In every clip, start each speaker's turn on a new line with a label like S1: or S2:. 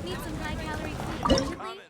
S1: Need some high-calorie food urgently?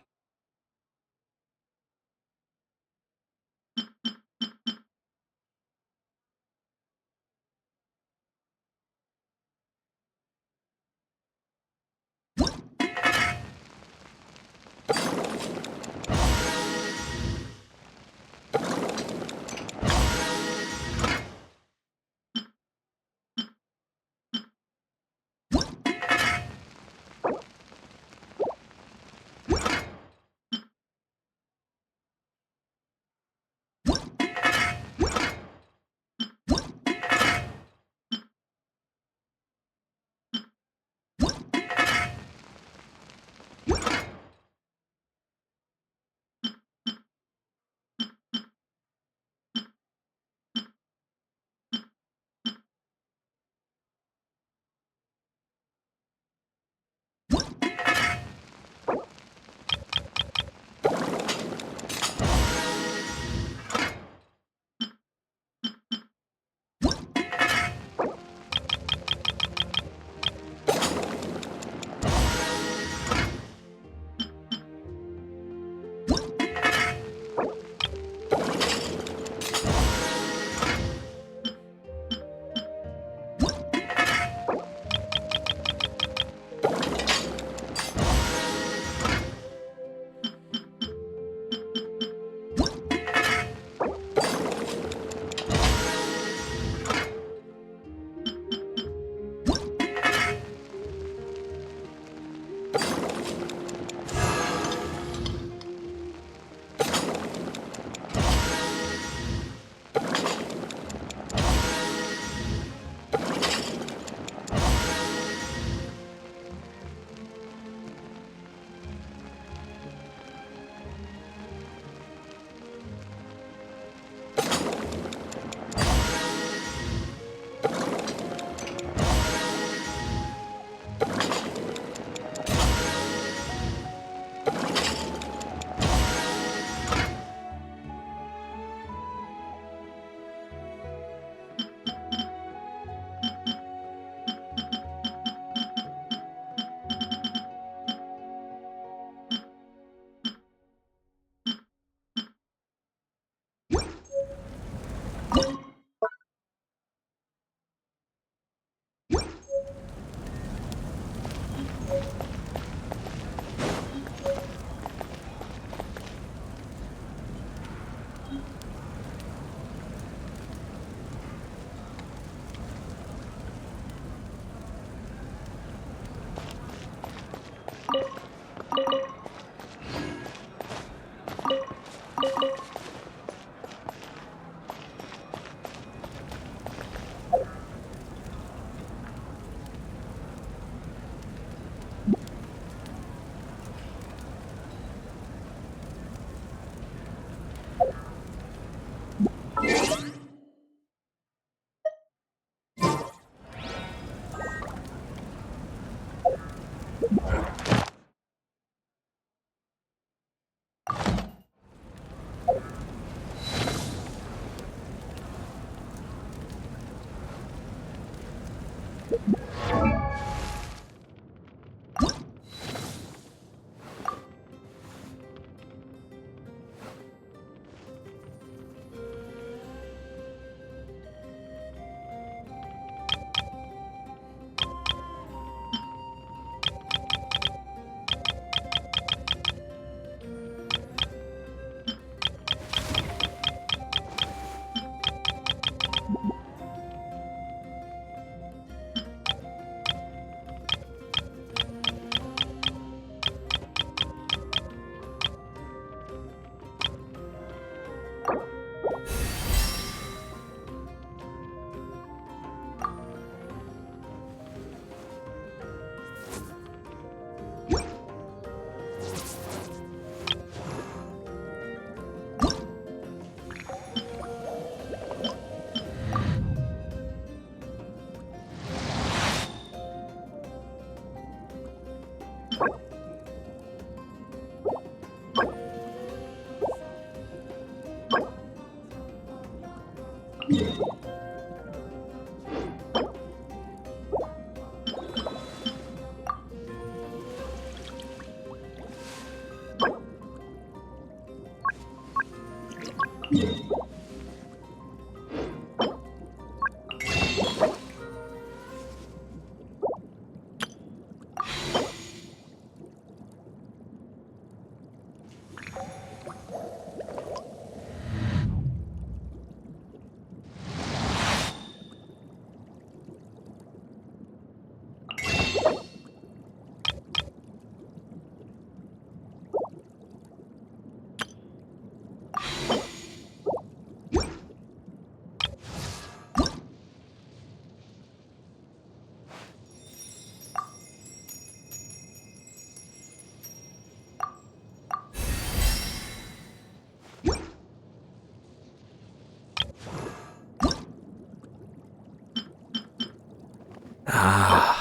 S2: Ah.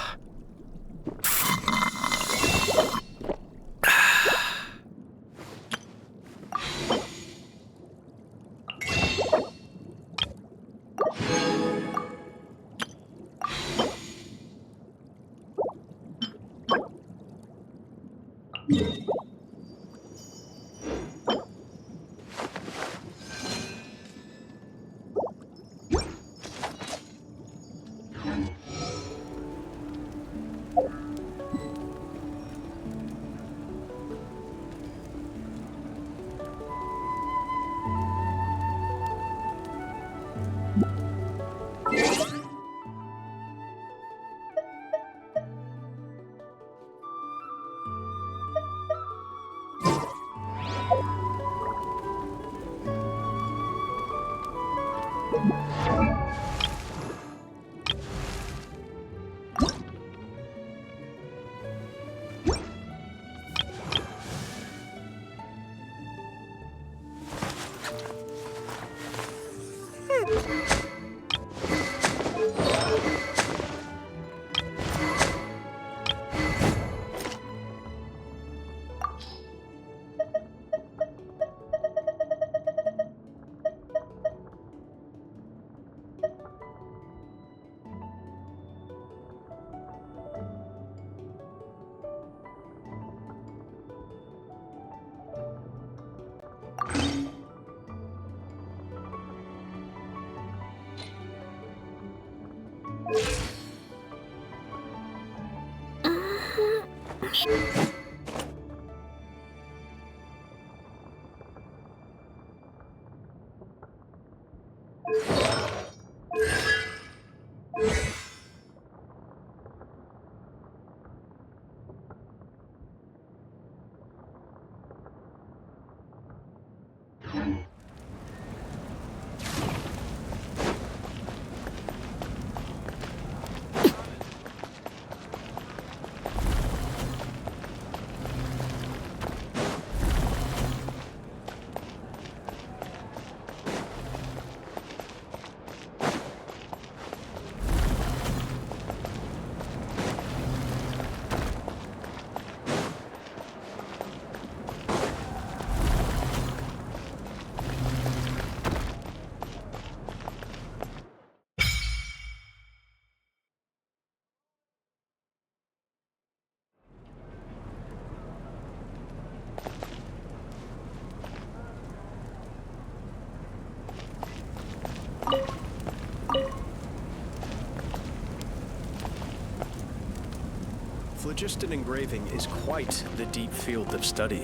S3: Phlogiston engraving is quite the deep field of study.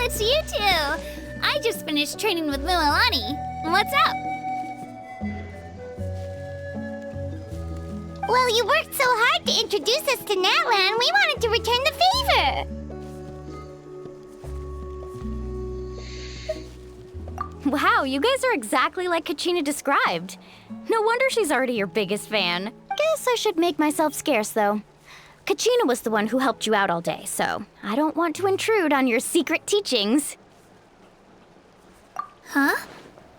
S1: it's you two. I just finished training with Mualani. What's up?
S2: Well, you worked so hard to introduce us to Natlan, we wanted to return the favor.
S4: Wow, you guys are exactly like Kachina described. No wonder she's already your biggest fan. Guess I should make myself scarce, though. Kachina was the one who helped you out all day, so I don't want to intrude on your secret teachings.
S1: Huh?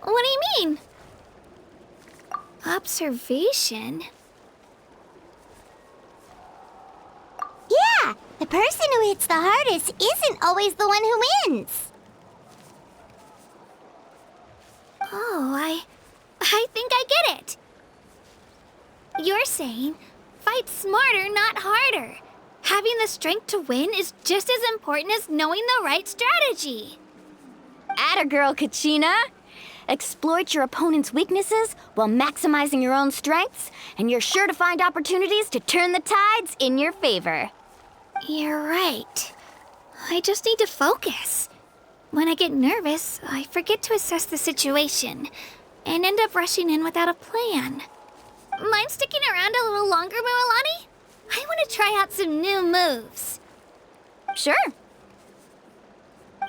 S1: What do you mean? Observation?
S2: Yeah, the person who hits the hardest isn't always the one who wins.
S1: Oh, I think I get it. You're saying, fight smarter, not harder. Having the strength to win is just as important as knowing the right strategy.
S4: Atta girl, Kachina! Exploit your opponent's weaknesses while maximizing your own strengths, and you're sure to find opportunities to turn the tides in your favor.
S1: You're right. I just need to focus. When I get nervous, I forget to assess the situation and end up rushing in without a plan. Mind sticking around a little longer, Mualani? I want to try out some new moves.
S4: Sure.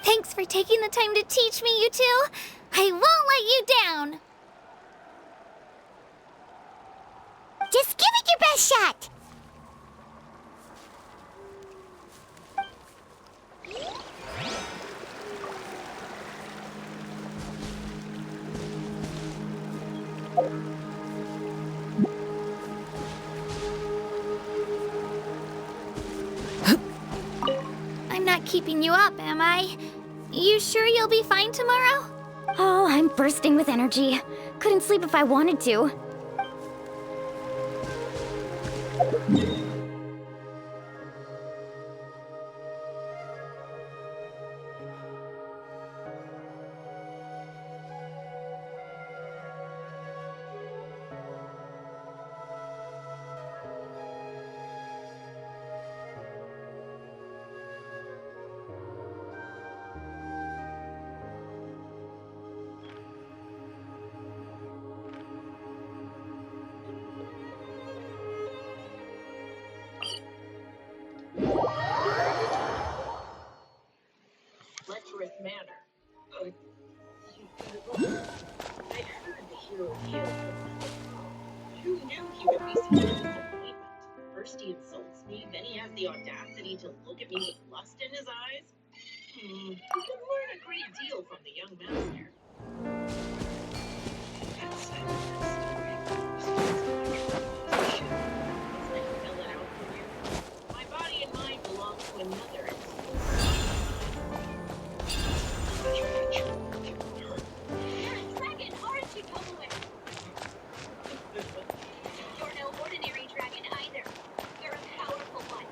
S1: Thanks for taking the time to teach me, you two. I won't let you down.
S2: Just give it your best shot.
S1: I'm not keeping you up, am I? You sure you'll be fine tomorrow?
S4: Oh, I'm bursting with energy. Couldn't sleep if I wanted to.
S5: Lecherous manner. I heard the hero hailed from Who knew he would be so disappointment? First he insults me, then he has the audacity to look at me with lust in his eyes. He could learn a great deal from the young master. It's like fill it out for you. My body and mind belong to another.
S2: You're a dragon, aren't you, Tomoe? You're no ordinary dragon either. You're a powerful one.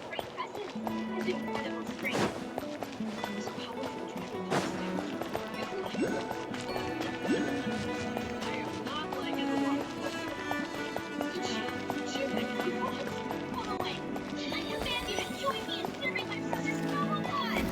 S2: Great presence and incredible strength.
S5: So powerful dragon I am not like everyone.
S2: Tomoe, I command you to join me in serving my brother's noble cause.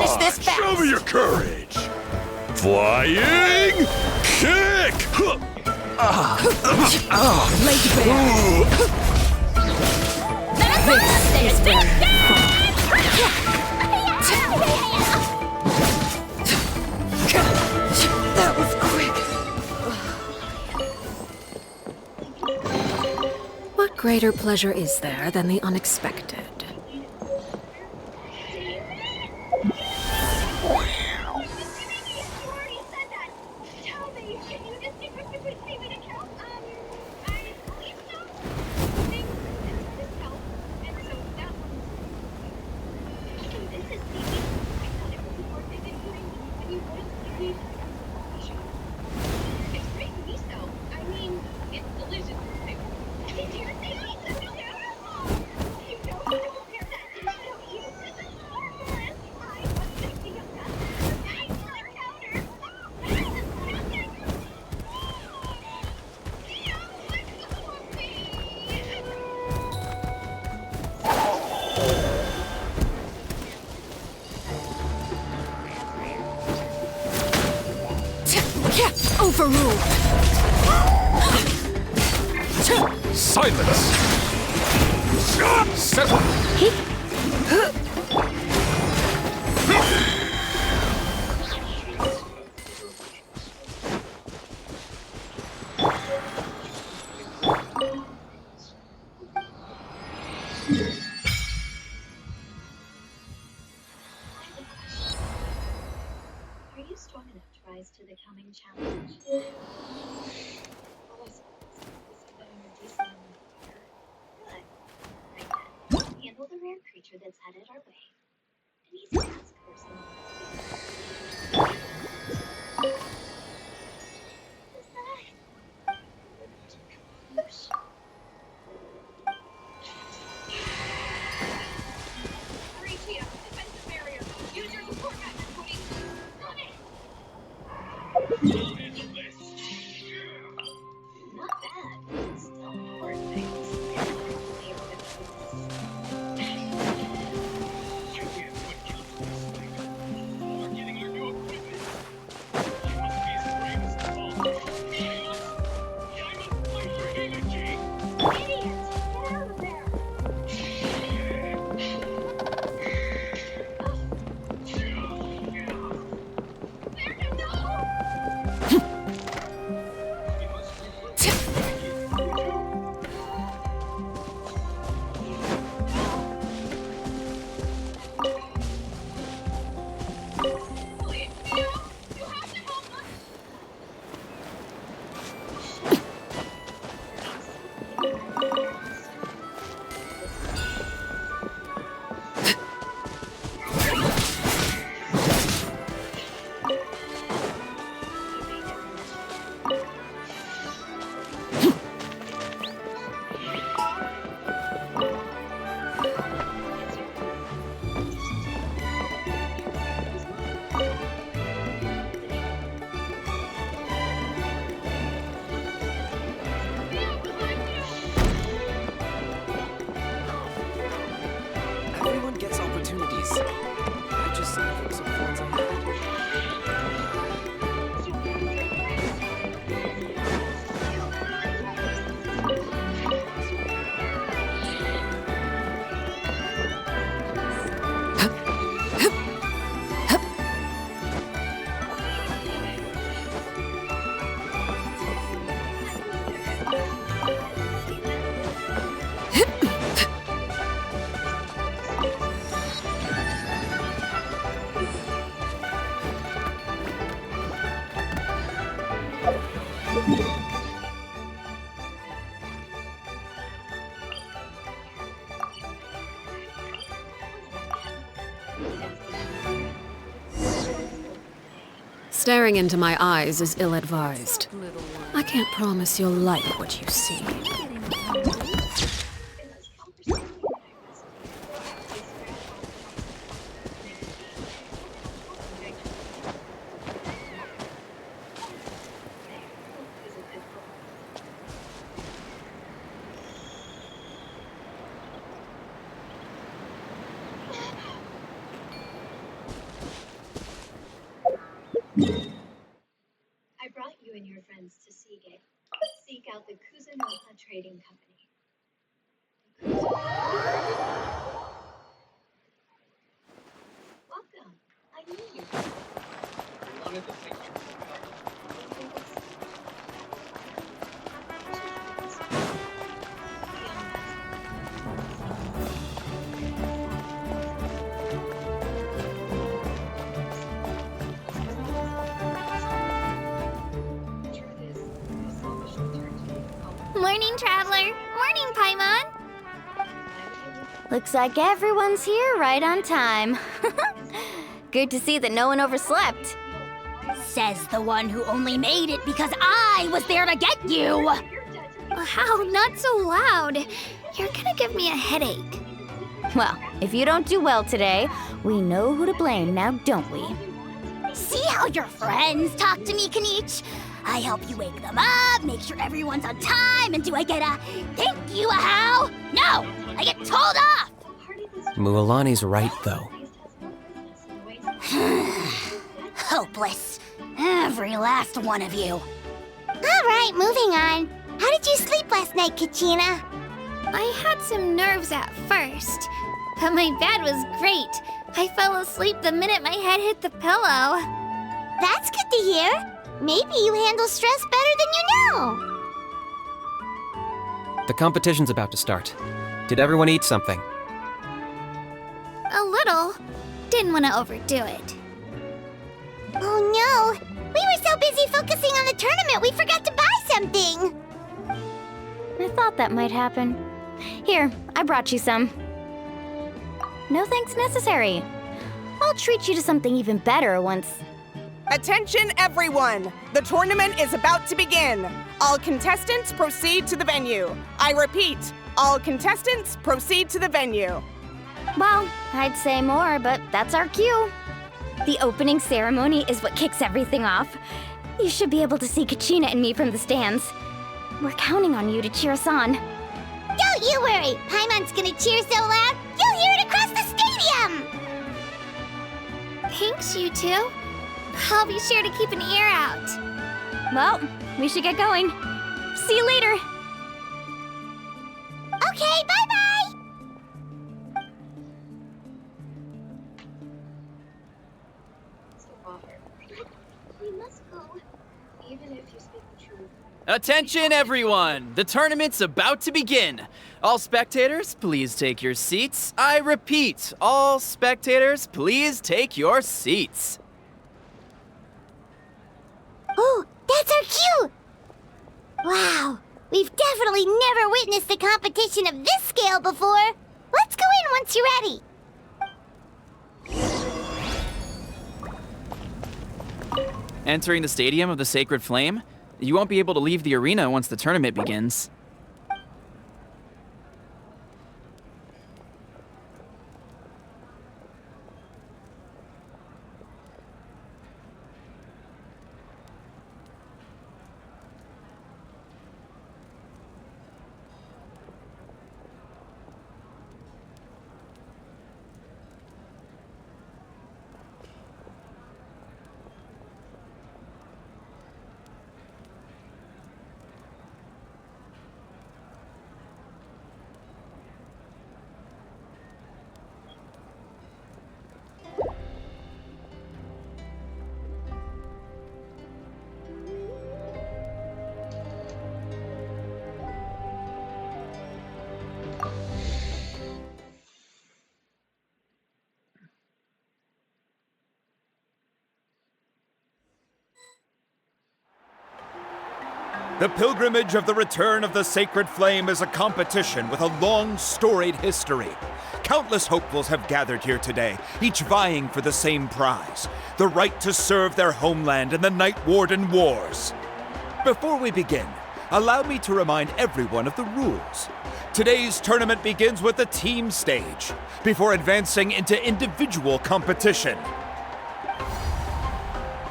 S6: finish this fast.
S7: Show me your courage. Flying kick.
S6: Leg bear. This is very That was quick. What greater pleasure is there than the unexpected? Overruled.
S7: Silence. Settle.
S2: Are you strong enough to rise to the coming challenge? Good. Handle the rare creature that's headed our way. An easy task for someone like you. What's that? Reachia, defensive barrier. Use your support method, Cody. Got it. Not bad. Still more things.
S3: Everyone gets opportunities. I just saved them some friends I had.
S6: Staring into my eyes is ill-advised. I can't promise you'll like what you see.
S2: you and your friends to Seagate. Seek out the Kuzunoha Trading Company. Welcome. I knew you.
S5: One of the pictures.
S1: Morning, Traveler. Morning, Paimon.
S4: Looks like everyone's here right on time. Good to see that no one overslept.
S8: Says the one who only made it because I was there to get you!
S1: Wow, not so loud. You're gonna give me a headache.
S4: Well, if you don't do well today, we know who to blame now, don't we?
S8: See how your friends talk to me, Kanich? I help you wake them up, make sure everyone's on time, and do I get a thank you, a how? No! I get told off!
S3: Mualani's right, though.
S8: Hopeless. Every last one of you.
S9: Alright, moving on. How did you sleep last night, Kachina?
S1: I had some nerves at first, but my bed was great. I fell asleep the minute my head hit the pillow.
S9: That's good to hear. Maybe you handle stress better than you know.
S3: The competition's about to start. Did everyone eat something?
S1: A little. Didn't want to overdo it.
S9: Oh no! We were so busy focusing on the tournament we forgot to buy something!
S4: I thought that might happen. Here, I brought you some. No thanks necessary. I'll treat you to something even better once.
S10: Attention, everyone! The tournament is about to begin. All contestants proceed to the venue. I repeat, all contestants proceed to the venue.
S4: Well, I'd say more, but that's our cue. The opening ceremony is what kicks everything off. You should be able to see Kachina and me from the stands. We're counting on you to cheer us on.
S9: Don't you worry! Paimon's gonna cheer so loud, you'll hear it across the stadium!
S1: Thanks, you two. I'll be sure to keep an ear out.
S4: Well, we should get going. See you later.
S9: Okay, bye-bye!
S2: We must go. Even if you speak the truth.
S11: Attention, everyone! The tournament's about to begin. All spectators, please take your seats. I repeat, all spectators, please take your seats.
S9: Oh, that's our cue! Wow, we've definitely never witnessed a competition of this scale before. Let's go in once you're ready.
S11: Entering the stadium of the Sacred Flame, you won't be able to leave the arena once the tournament begins.
S7: The pilgrimage of the return of the Sacred Flame is a competition with a long, storied history. Countless hopefuls have gathered here today, each vying for the same prize, the right to serve their homeland in the Night Warden Wars. Before we begin, allow me to remind everyone of the rules. Today's tournament begins with the team stage, before advancing into individual competition.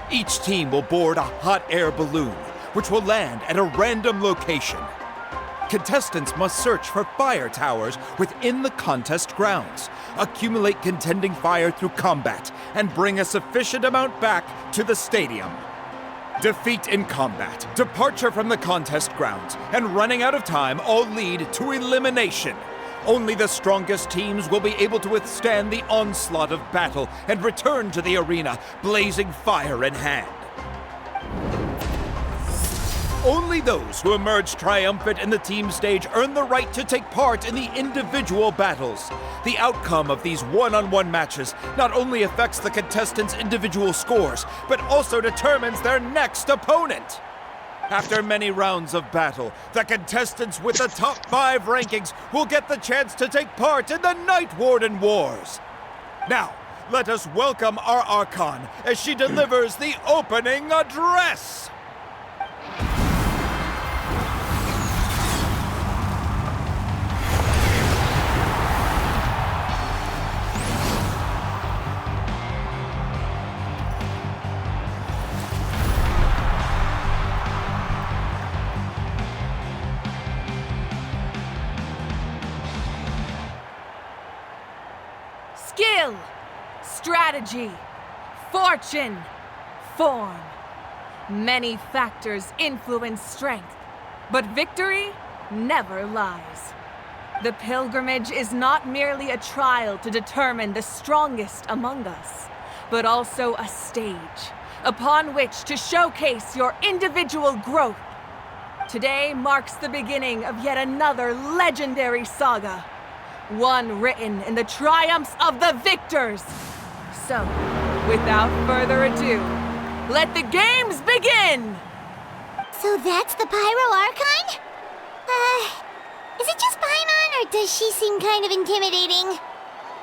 S7: Each team will board a hot air balloon, which will land at a random location. Contestants must search for fire towers within the contest grounds, accumulate contending fire through combat, and bring a sufficient amount back to the stadium. Defeat in combat, departure from the contest grounds, and running out of time all lead to elimination. Only the strongest teams will be able to withstand the onslaught of battle and return to the arena, blazing fire in hand. Only those who emerge triumphant in the team stage earn the right to take part in the individual battles. The outcome of these one-on-one matches not only affects the contestants' individual scores, but also determines their next opponent. After many rounds of battle, the contestants with the top 5 rankings will get the chance to take part in the Night Warden Wars. Now, let us welcome our Archon as she delivers the opening address.
S12: Skill, strategy, fortune, form. Many factors influence strength, but victory never lies. The pilgrimage is not merely a trial to determine the strongest among us, but also a stage upon which to showcase your individual growth. Today marks the beginning of yet another legendary saga. One written in the triumphs of the victors. So, without further ado, let the games begin!
S9: So that's the Pyro Archon? Is it just Paimon, or does she seem kind of intimidating?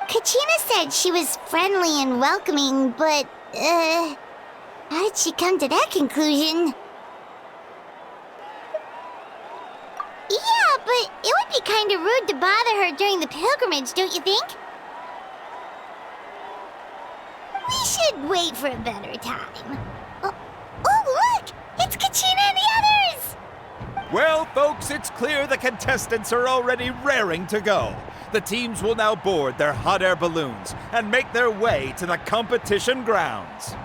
S9: Kachina said she was friendly and welcoming, but, how did she come to that conclusion? Yeah, but it would be kind of rude to bother her during the pilgrimage, don't you think? We should wait for a better time. Oh, look! It's Kachina and the others!
S7: Well, folks, it's clear the contestants are already raring to go. The teams will now board their hot air balloons and make their way to the competition grounds.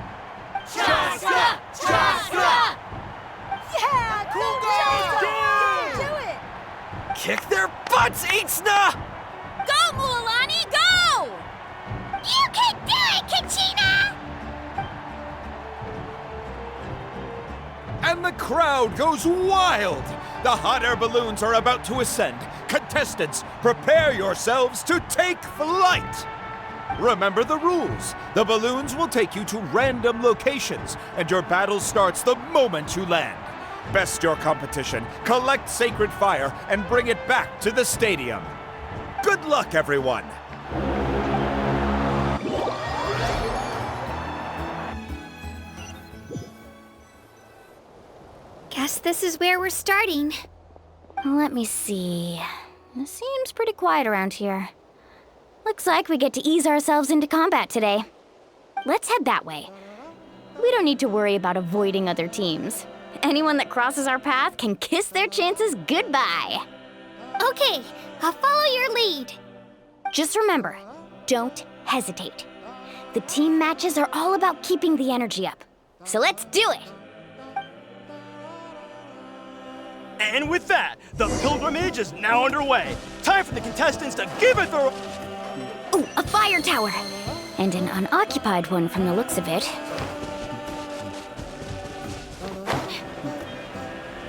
S12: Chaska! Chaska! Yeah, cool girl! Do it!
S11: Kick their butts, Itzna!
S8: Go, Mualani, go!
S9: You can do it, Kachina!
S7: And the crowd goes wild! The hot air balloons are about to ascend. Contestants, prepare yourselves to take flight! Remember the rules. The balloons will take you to random locations, and your battle starts the moment you land. Best your competition, collect sacred fire, and bring it back to the stadium. Good luck, everyone!
S1: Guess this is where we're starting.
S4: Let me see. It seems pretty quiet around here. Looks like we get to ease ourselves into combat today. Let's head that way. We don't need to worry about avoiding other teams. Anyone that crosses our path can kiss their chances goodbye.
S1: Okay, I'll follow your lead.
S4: Just remember, don't hesitate. The team matches are all about keeping the energy up. So let's do it!
S13: And with that, the pilgrimage is now underway. Time for the contestants to give it their...
S4: Ooh, a fire tower! And an unoccupied one from the looks of it.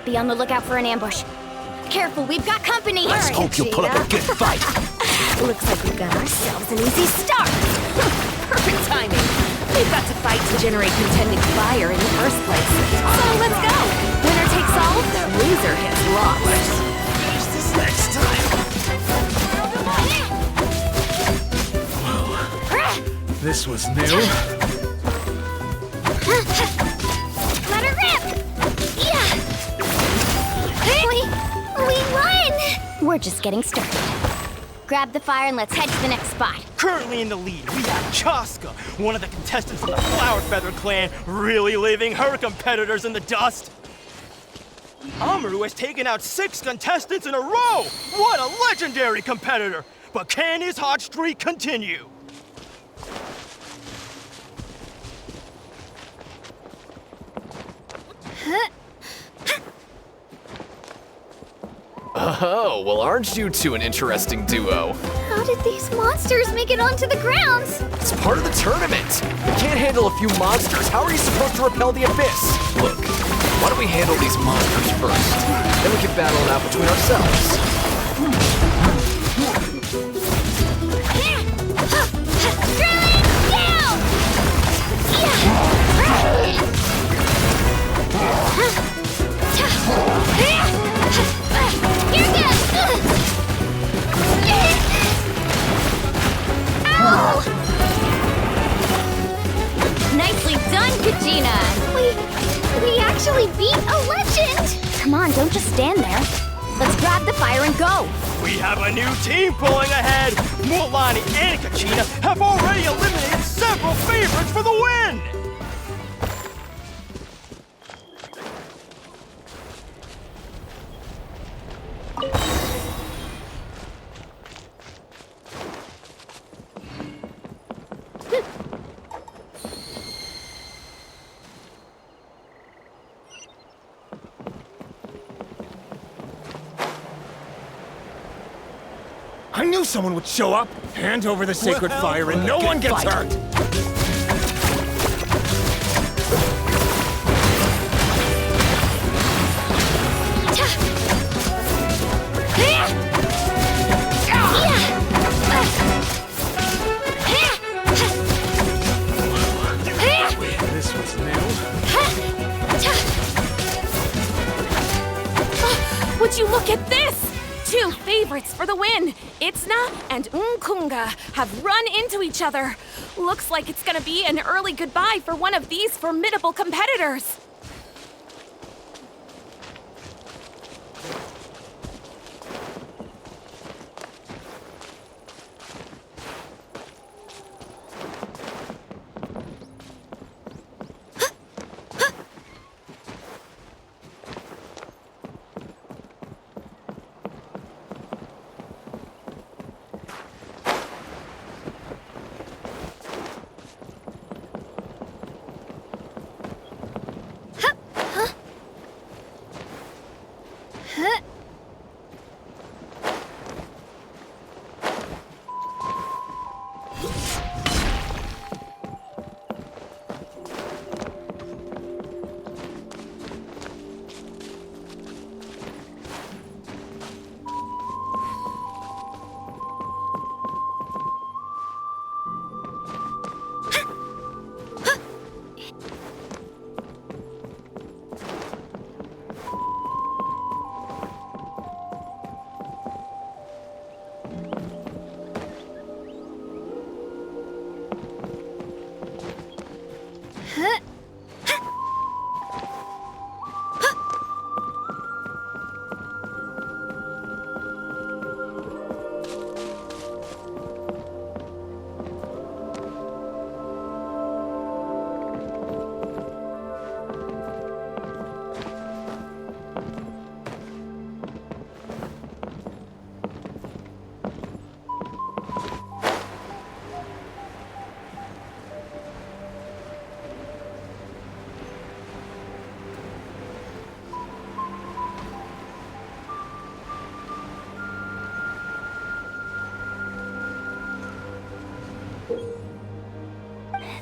S4: Be on the lookout for an ambush. Careful, we've got company!
S13: Let's hope you'll put up a good fight.
S8: Looks like we've got ourselves an easy start. Perfect timing. We've got to fight to generate contending fire in the first place. So let's go. Winner takes all, the loser gets lost.
S13: Let's finish this next time. Whoa. This was new.
S1: Let her rip! Yeah! We won!
S4: We're just getting started. Grab the fire and let's head to the next spot.
S13: Currently in the lead, we have Chaska, one of the contestants from the Flower Feather clan, really leaving her competitors in the dust. Amaru has taken out 6 contestants in a row! What a legendary competitor! But can his hot streak continue?
S3: Oh, well, aren't you two an interesting duo?
S1: How did these monsters make it onto the grounds?
S3: It's part of the tournament. You can't handle a few monsters. How are you supposed to repel the abyss? Look, why don't we handle these monsters first? Then we can battle it out between ourselves.
S4: Nicely done, Kachina!
S1: We actually beat a legend!
S4: Come on, don't just stand there. Let's grab the fire and go!
S13: We have a new team pulling ahead! Mualani and Kachina have already eliminated several favorites for the win!
S14: I knew someone would show up! Hand over the sacred fire and no one gets hurt! This was new.
S12: Would you look at this? 2 favorites for the win! Itzna and Unkunga have run into each other. Looks like it's gonna be an early goodbye for one of these formidable competitors.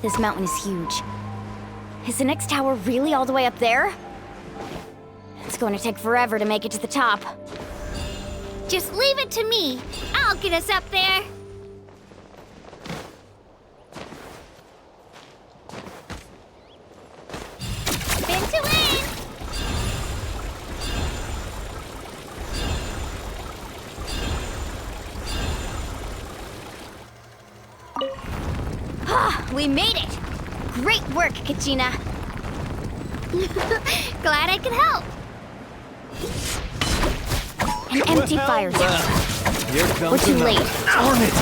S4: This mountain is huge. Is the next tower really all the way up there? It's going to take forever to make it to the top.
S1: Just leave it to me. I'll get us up there. Spin to win!
S4: We made it! Great work, Kachina!
S1: Glad I could help.
S4: An empty fire tower. We're too late.
S3: Darn it!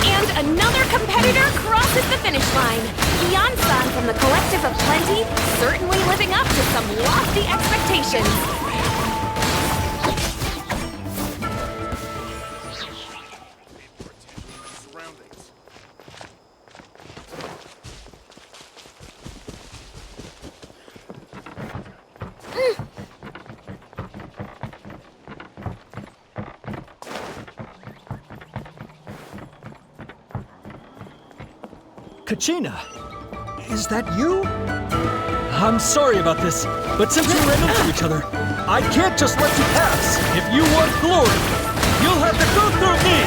S12: And another competitor crosses the finish line. Yan-san from the Collective of Plenty, certainly living up to some lofty expectations.
S13: Kachina, is that you? I'm sorry about this, but since we ran into each other, I can't just let you pass. If you want glory, you'll have to go through me!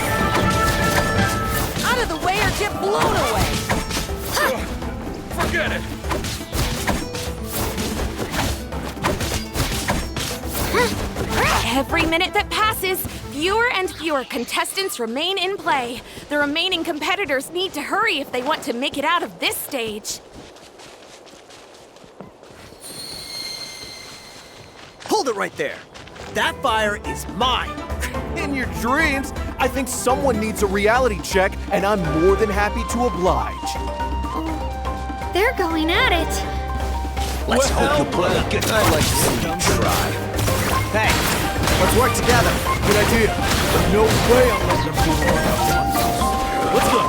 S8: Out of the way or get blown away!
S14: Forget it!
S10: Every minute that passes, fewer and fewer contestants remain in play. The remaining competitors need to hurry if they want to make it out of this stage.
S3: Hold it right there. That fire is mine. In your dreams, I think someone needs a reality check, and I'm more than happy to oblige.
S1: They're going at it.
S3: Let's hope you play a good. I'd like to see you try. Hey, let's work together. Good idea. But no way I'm letting them fool around at once. Let's go.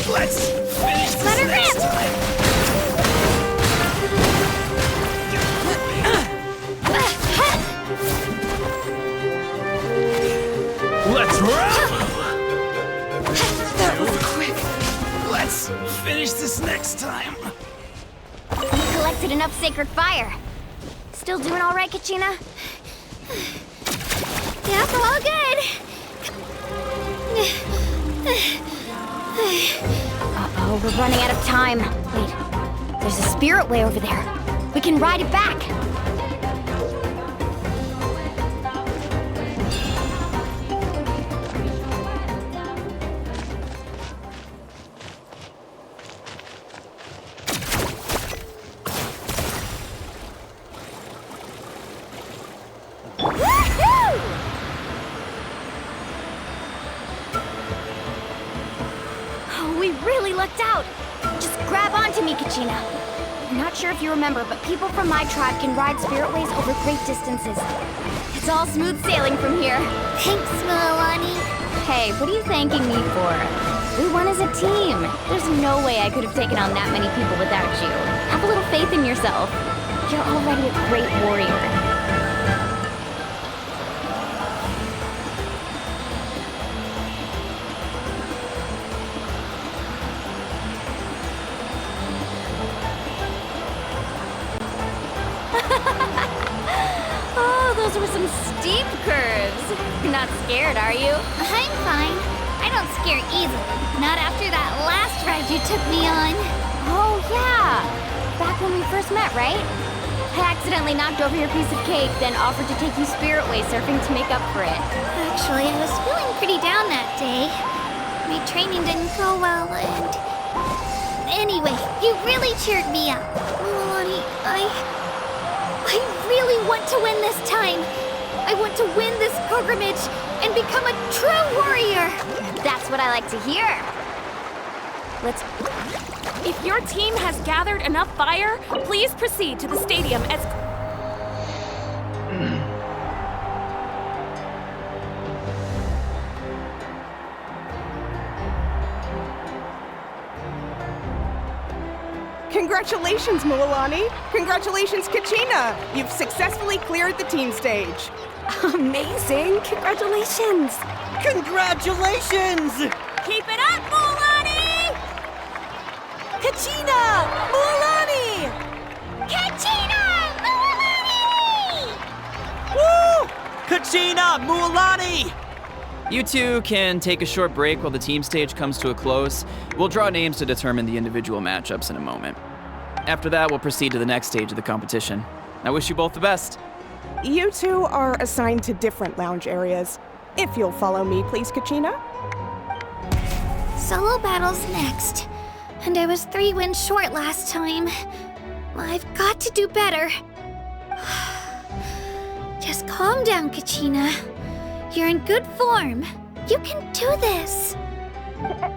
S3: Let's finish this next time.
S14: Let's roll!
S3: That was quick. Let's finish this next time.
S4: You collected enough sacred fire. Still doing all right, Kachina?
S1: Yep, all good.
S4: Uh-oh, we're running out of time. Wait, there's a spirit way over there. We can ride it back. We really lucked out. Just grab onto me, Kachina. I'm not sure if you remember, but people from my tribe can ride spiritways over great distances. It's all smooth sailing from here.
S1: Thanks, Milani.
S4: Hey, what are you thanking me for? We won as a team. There's no way I could have taken on that many people without you. Have a little faith in yourself. You're already a great warrior. Oh, those were some steep curves. You're not scared, are you?
S1: I'm fine. I don't scare easily. Not after that last ride you took me on.
S4: Oh, yeah. Back when we first met, right? I accidentally knocked over your piece of cake, then offered to take you spiritway surfing to make up for it.
S1: Actually, I was feeling pretty down that day. My training didn't go well, and... Anyway, you really cheered me up. Milani, I really want to win this time. I want to win this pilgrimage and become a true warrior.
S4: That's what I like to hear.
S10: If your team has gathered enough fire, please proceed to the stadium as... Congratulations, Milani. Congratulations, Kachina. You've successfully cleared the team stage.
S8: Amazing! Congratulations!
S13: Congratulations!
S8: Keep it up, Milani! Kachina! Milani!
S9: Kachina! Milani!
S13: Woo! Kachina! Mualani!
S11: You two can take a short break while the team stage comes to a close. We'll draw names to determine the individual matchups in a moment. After that, we'll proceed to the next stage of the competition. I wish you both the best.
S10: You two are assigned to different lounge areas. If you'll follow me, please, Kachina.
S1: Solo battle's next. And I was 3 wins short last time. I've got to do better. Just calm down, Kachina. You're in good form. You can do this.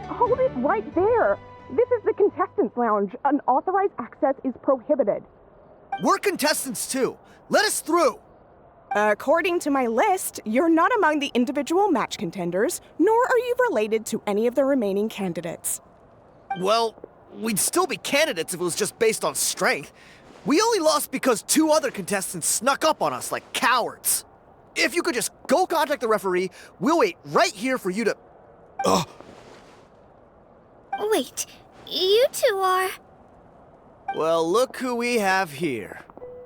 S10: Hold it right there. This is the contestants' lounge. Unauthorized access is prohibited.
S3: We're contestants too. Let us through.
S10: According to my list, you're not among the individual match contenders, nor are you related to any of the remaining candidates.
S3: Well, we'd still be candidates if it was just based on strength. We only lost because 2 other contestants snuck up on us like cowards. If you could just go contact the referee, we'll wait right here for you to...
S1: Wait, you two are...
S3: Well, look who we have here.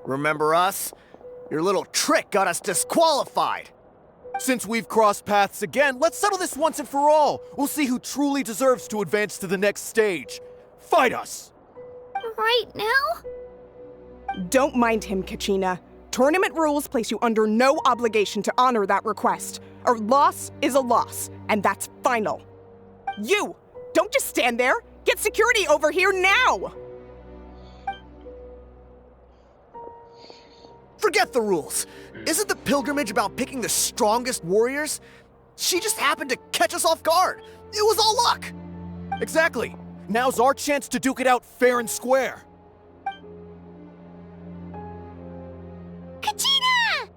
S3: Remember us? Your little trick got us disqualified.
S15: Since we've crossed paths again, let's settle this once and for all. We'll see who truly deserves to advance to the next stage. Fight us!
S1: Right now?
S10: Don't mind him, Kachina. Tournament rules place you under no obligation to honor that request. A loss is a loss, and that's final. You! Don't just stand there! Get security over here now!
S3: Forget the rules. Isn't the pilgrimage about picking the strongest warriors? She just happened to catch us off guard. It was all luck.
S15: Exactly. Now's our chance to duke it out fair and square.
S9: Kachina!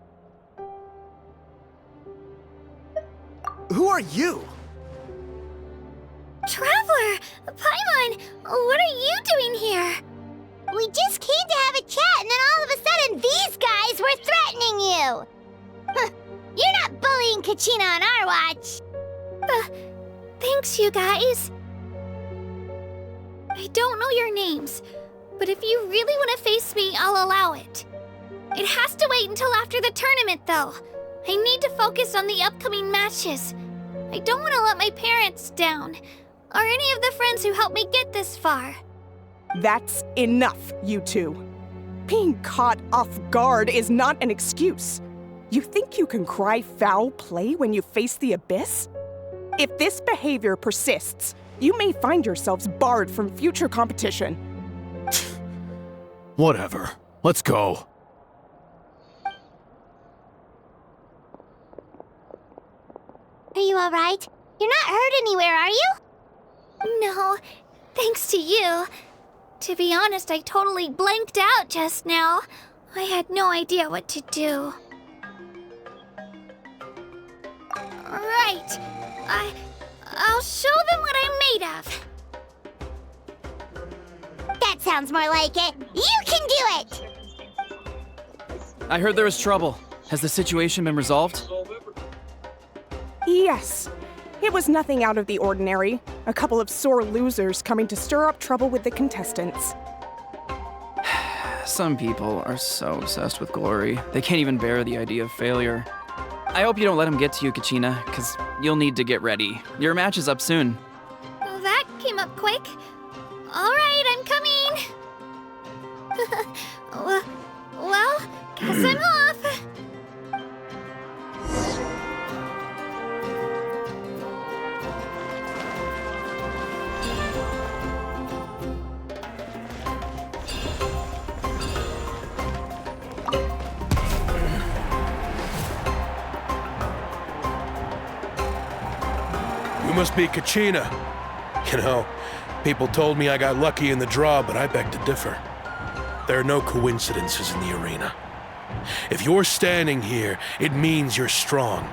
S3: Who are you?
S1: Traveler! Paimon! What are you doing here?
S9: We just came to have a chat, and then all of a sudden these guys were threatening you! Huh, you're not bullying Kachina on our watch!
S1: Thanks, you guys. I don't know your names, but if you really want to face me, I'll allow it. It has to wait until after the tournament, though. I need to focus on the upcoming matches. I don't want to let my parents down, or any of the friends who helped me get this far.
S10: That's enough, you two. Being caught off guard is not an excuse. You think you can cry foul play when you face the abyss? If this behavior persists, you may find yourselves barred from future competition.
S14: Whatever. Let's go.
S9: Are you alright? You're not hurt anywhere, are you?
S1: No, thanks to you. To be honest, I totally blanked out just now. I had no idea what to do. Right. I'll show them what I'm made of.
S9: That sounds more like it. You can do it!
S11: I heard there was trouble. Has the situation been resolved?
S10: Yes. It was nothing out of the ordinary. A couple of sore losers coming to stir up trouble with the contestants.
S11: Some people are so obsessed with glory, they can't even bear the idea of failure. I hope you don't let them get to you, Kachina, because you'll need to get ready. Your match is up soon.
S1: Well, that came up quick. All right, I'm coming. well, guess I'm off.
S14: You must be Kachina. You know, people told me I got lucky in the draw, but I beg to differ. There are no coincidences in the arena. If you're standing here, it means you're strong,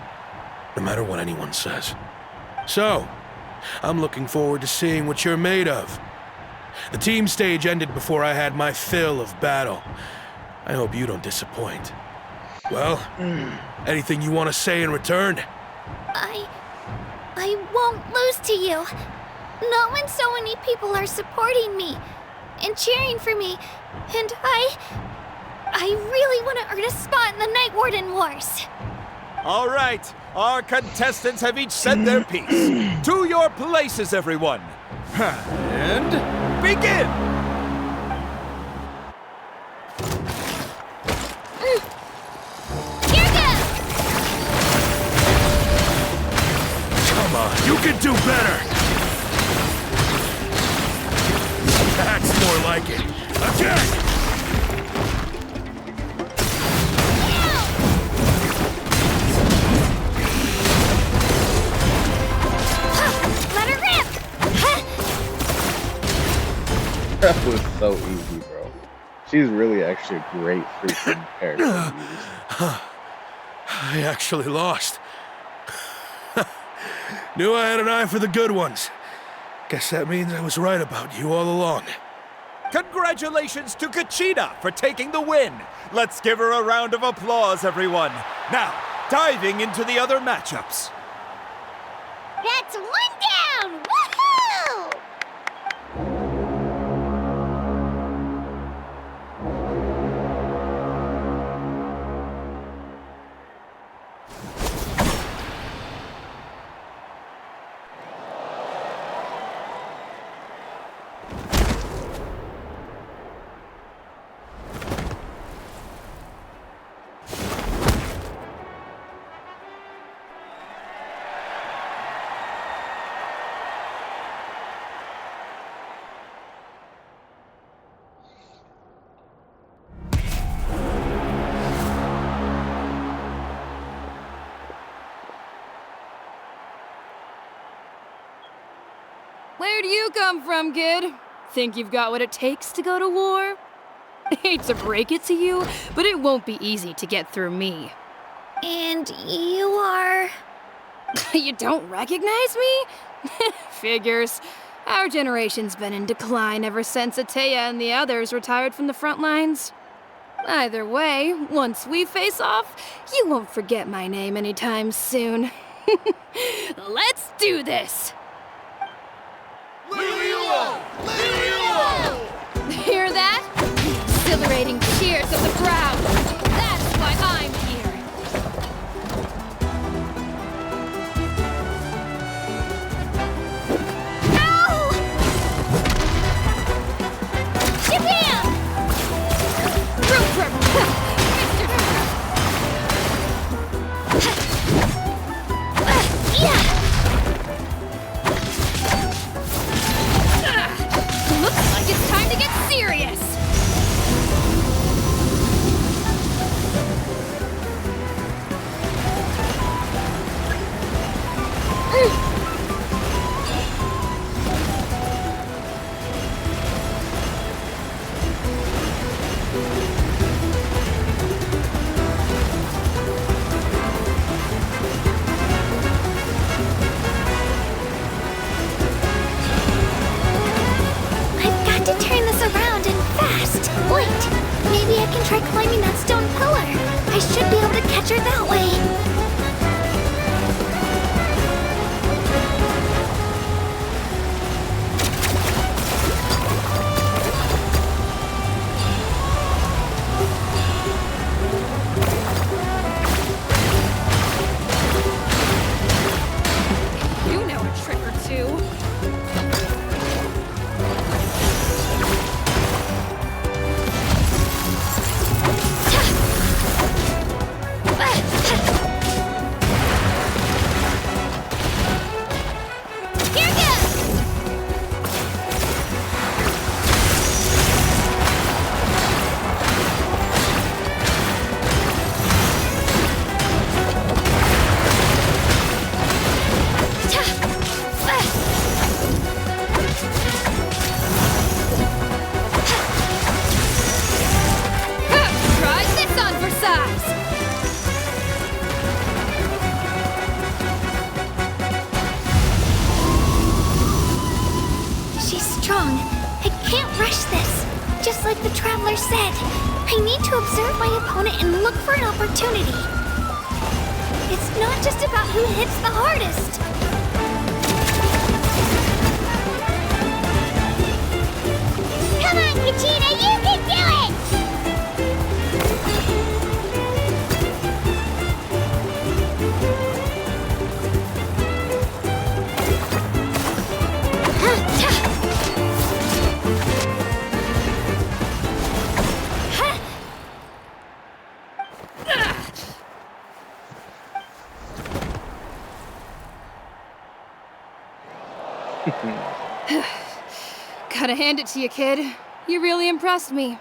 S14: no matter what anyone says. So, I'm looking forward to seeing what you're made of. The team stage ended before I had my fill of battle. I hope you don't disappoint. Well, anything you want to say in return?
S1: I won't lose to you. Not when so many people are supporting me and cheering for me, and I really want to earn a spot in the Night Warden Wars.
S7: All right, our contestants have each said their piece. To your places, everyone. And begin!
S14: You can do better! That's more like it. Again!
S1: Let her rip!
S16: That was so easy, bro. She's really actually a great freaking character to use.
S14: I actually lost. Knew I had an eye for the good ones. Guess that means I was right about you all along.
S7: Congratulations to Kachina for taking the win. Let's give her a round of applause, everyone. Now, diving into the other matchups.
S9: That's one down! Woohoo!
S6: Where do you come from, kid? Think you've got what it takes to go to war? Hate to break it to you, but it won't be easy to get through me.
S1: And you are...
S6: You don't recognize me? Figures. Our generation's been in decline ever since Ateya and the others retired from the front lines. Either way, once we face off, you won't forget my name anytime soon. Let's do this! Hear that? The exhilarating cheers of the crowd. That's why I'm here.
S9: Ow! Shabam!
S6: Rupert! Looks like it's time to get serious!
S1: To turn this around and fast. Wait, maybe I can try climbing that stone pillar. I should be able to catch her that way.
S6: You know a trick or two.
S1: Just like the Traveler said, I need to observe my opponent and look for an opportunity. It's not just about who hits the hardest.
S9: Come on, Kachina, you can do it!
S6: Gotta hand it to you, kid. You really impressed me.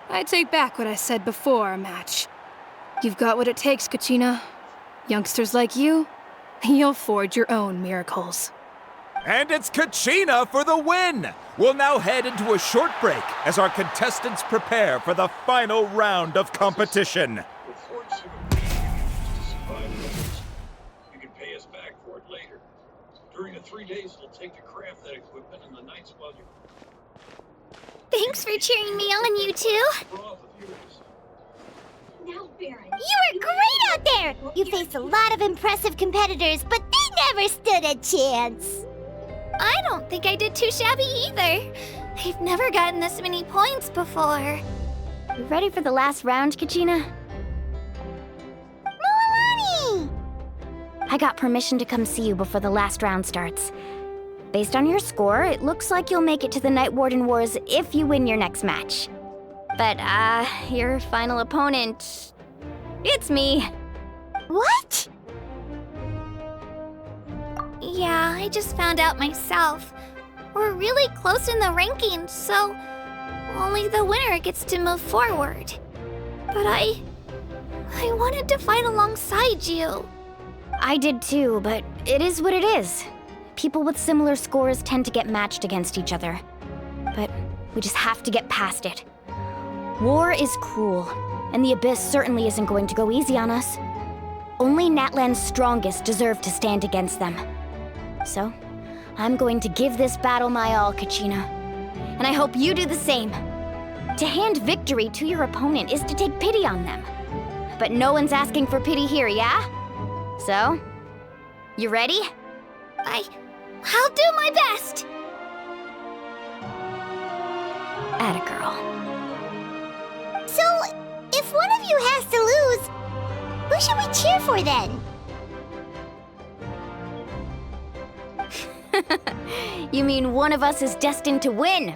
S6: I take back what I said before our match. You've got what it takes, Kachina. Youngsters like you, you'll forge your own miracles.
S7: And it's Kachina for the win! We'll now head into a short break as our contestants prepare for the final round of competition.
S17: You can pay us back for it later. During the 3 days it'll take to craft that equipment and the nights while you...
S1: Thanks for cheering me on, you two.
S2: Now, Baron.
S9: You were great out there! You faced a lot of impressive competitors, but they never stood a chance.
S1: I don't think I did too shabby either. I've never gotten this many points before.
S4: You ready for the last round, Kachina?
S9: Moalani!
S4: I got permission to come see you before the last round starts. Based on your score, it looks like you'll make it to the Night Warden Wars if you win your next match. But, your final opponent... it's me.
S9: What?
S1: Yeah, I just found out myself. We're really close in the rankings, so only the winner gets to move forward. But I wanted to fight alongside you.
S4: I did too, but it is what it is. People with similar scores tend to get matched against each other. But we just have to get past it. War is cruel, and the Abyss certainly isn't going to go easy on us. Only Natlan's strongest deserve to stand against them. So, I'm going to give this battle my all, Kachina. And I hope you do the same. To hand victory to your opponent is to take pity on them. But no one's asking for pity here, yeah? So, you ready?
S1: I'll do my best!
S4: Atta girl.
S9: So, if one of you has to lose, who should we cheer for then?
S4: You mean one of us is destined to win?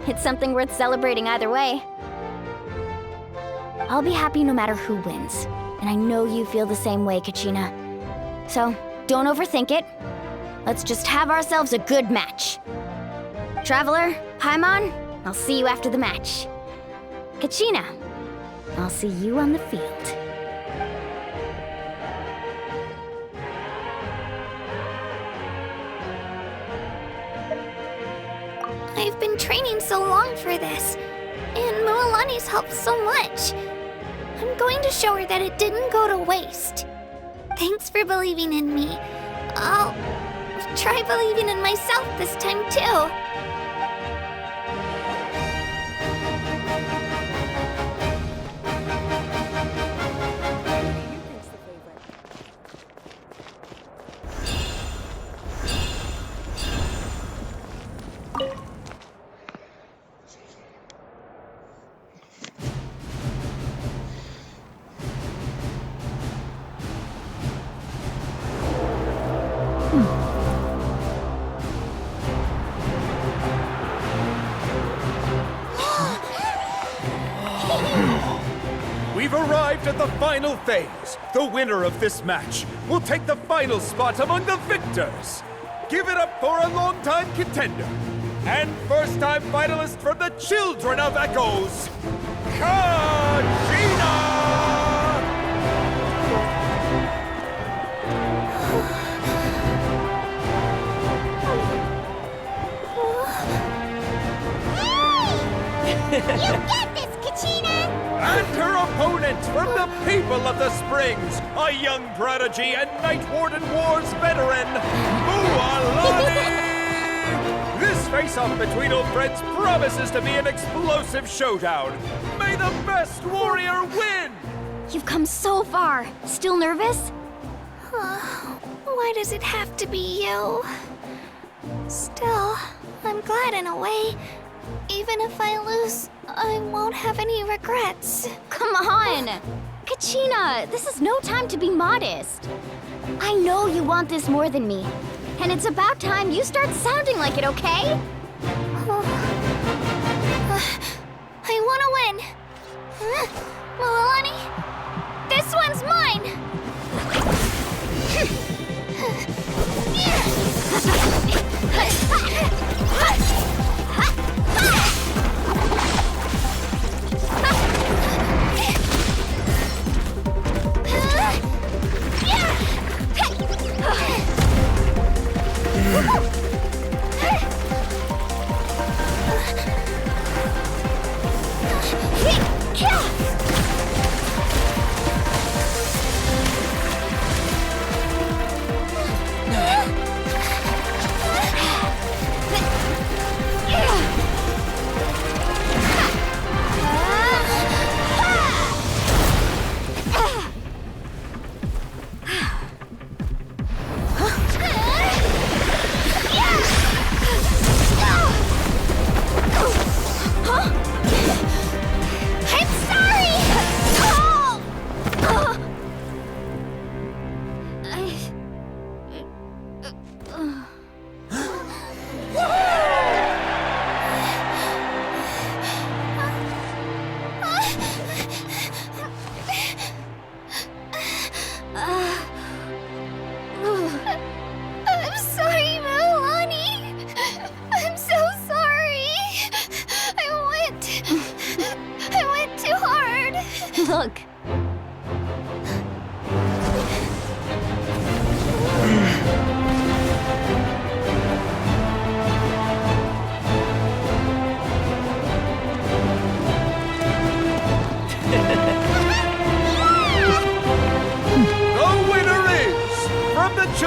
S4: It's something worth celebrating either way. I'll be happy no matter who wins, and I know you feel the same way, Kachina. So, don't overthink it. Let's just have ourselves a good match. Traveler, Paimon, I'll see you after the match. Kachina, I'll see you on the field.
S1: I've been training so long for this, and Moalani's helped so much. I'm going to show her that it didn't go to waste. Thanks for believing in me. I'll try believing in myself this time too.
S7: We've arrived at the final phase. The winner of this match will take the final spot among the victors. Give it up for a longtime contender and first-time finalist from the Children of Echoes, Kachina!
S9: You get this, Kachina!
S7: And her opponent from the people of the Springs, a young prodigy and Night Warden Wars veteran, Moalani! This face-off between old friends promises to be an explosive showdown. May the best warrior win!
S4: You've come so far. Still nervous?
S1: Why does it have to be you? Still, I'm glad in a way. Even if I lose, I won't have any regrets.
S4: Come on! Kachina, this is no time to be modest. I know you want this more than me. And it's about time you start sounding like it, okay?
S1: I want to win. Moalani, this one's mine!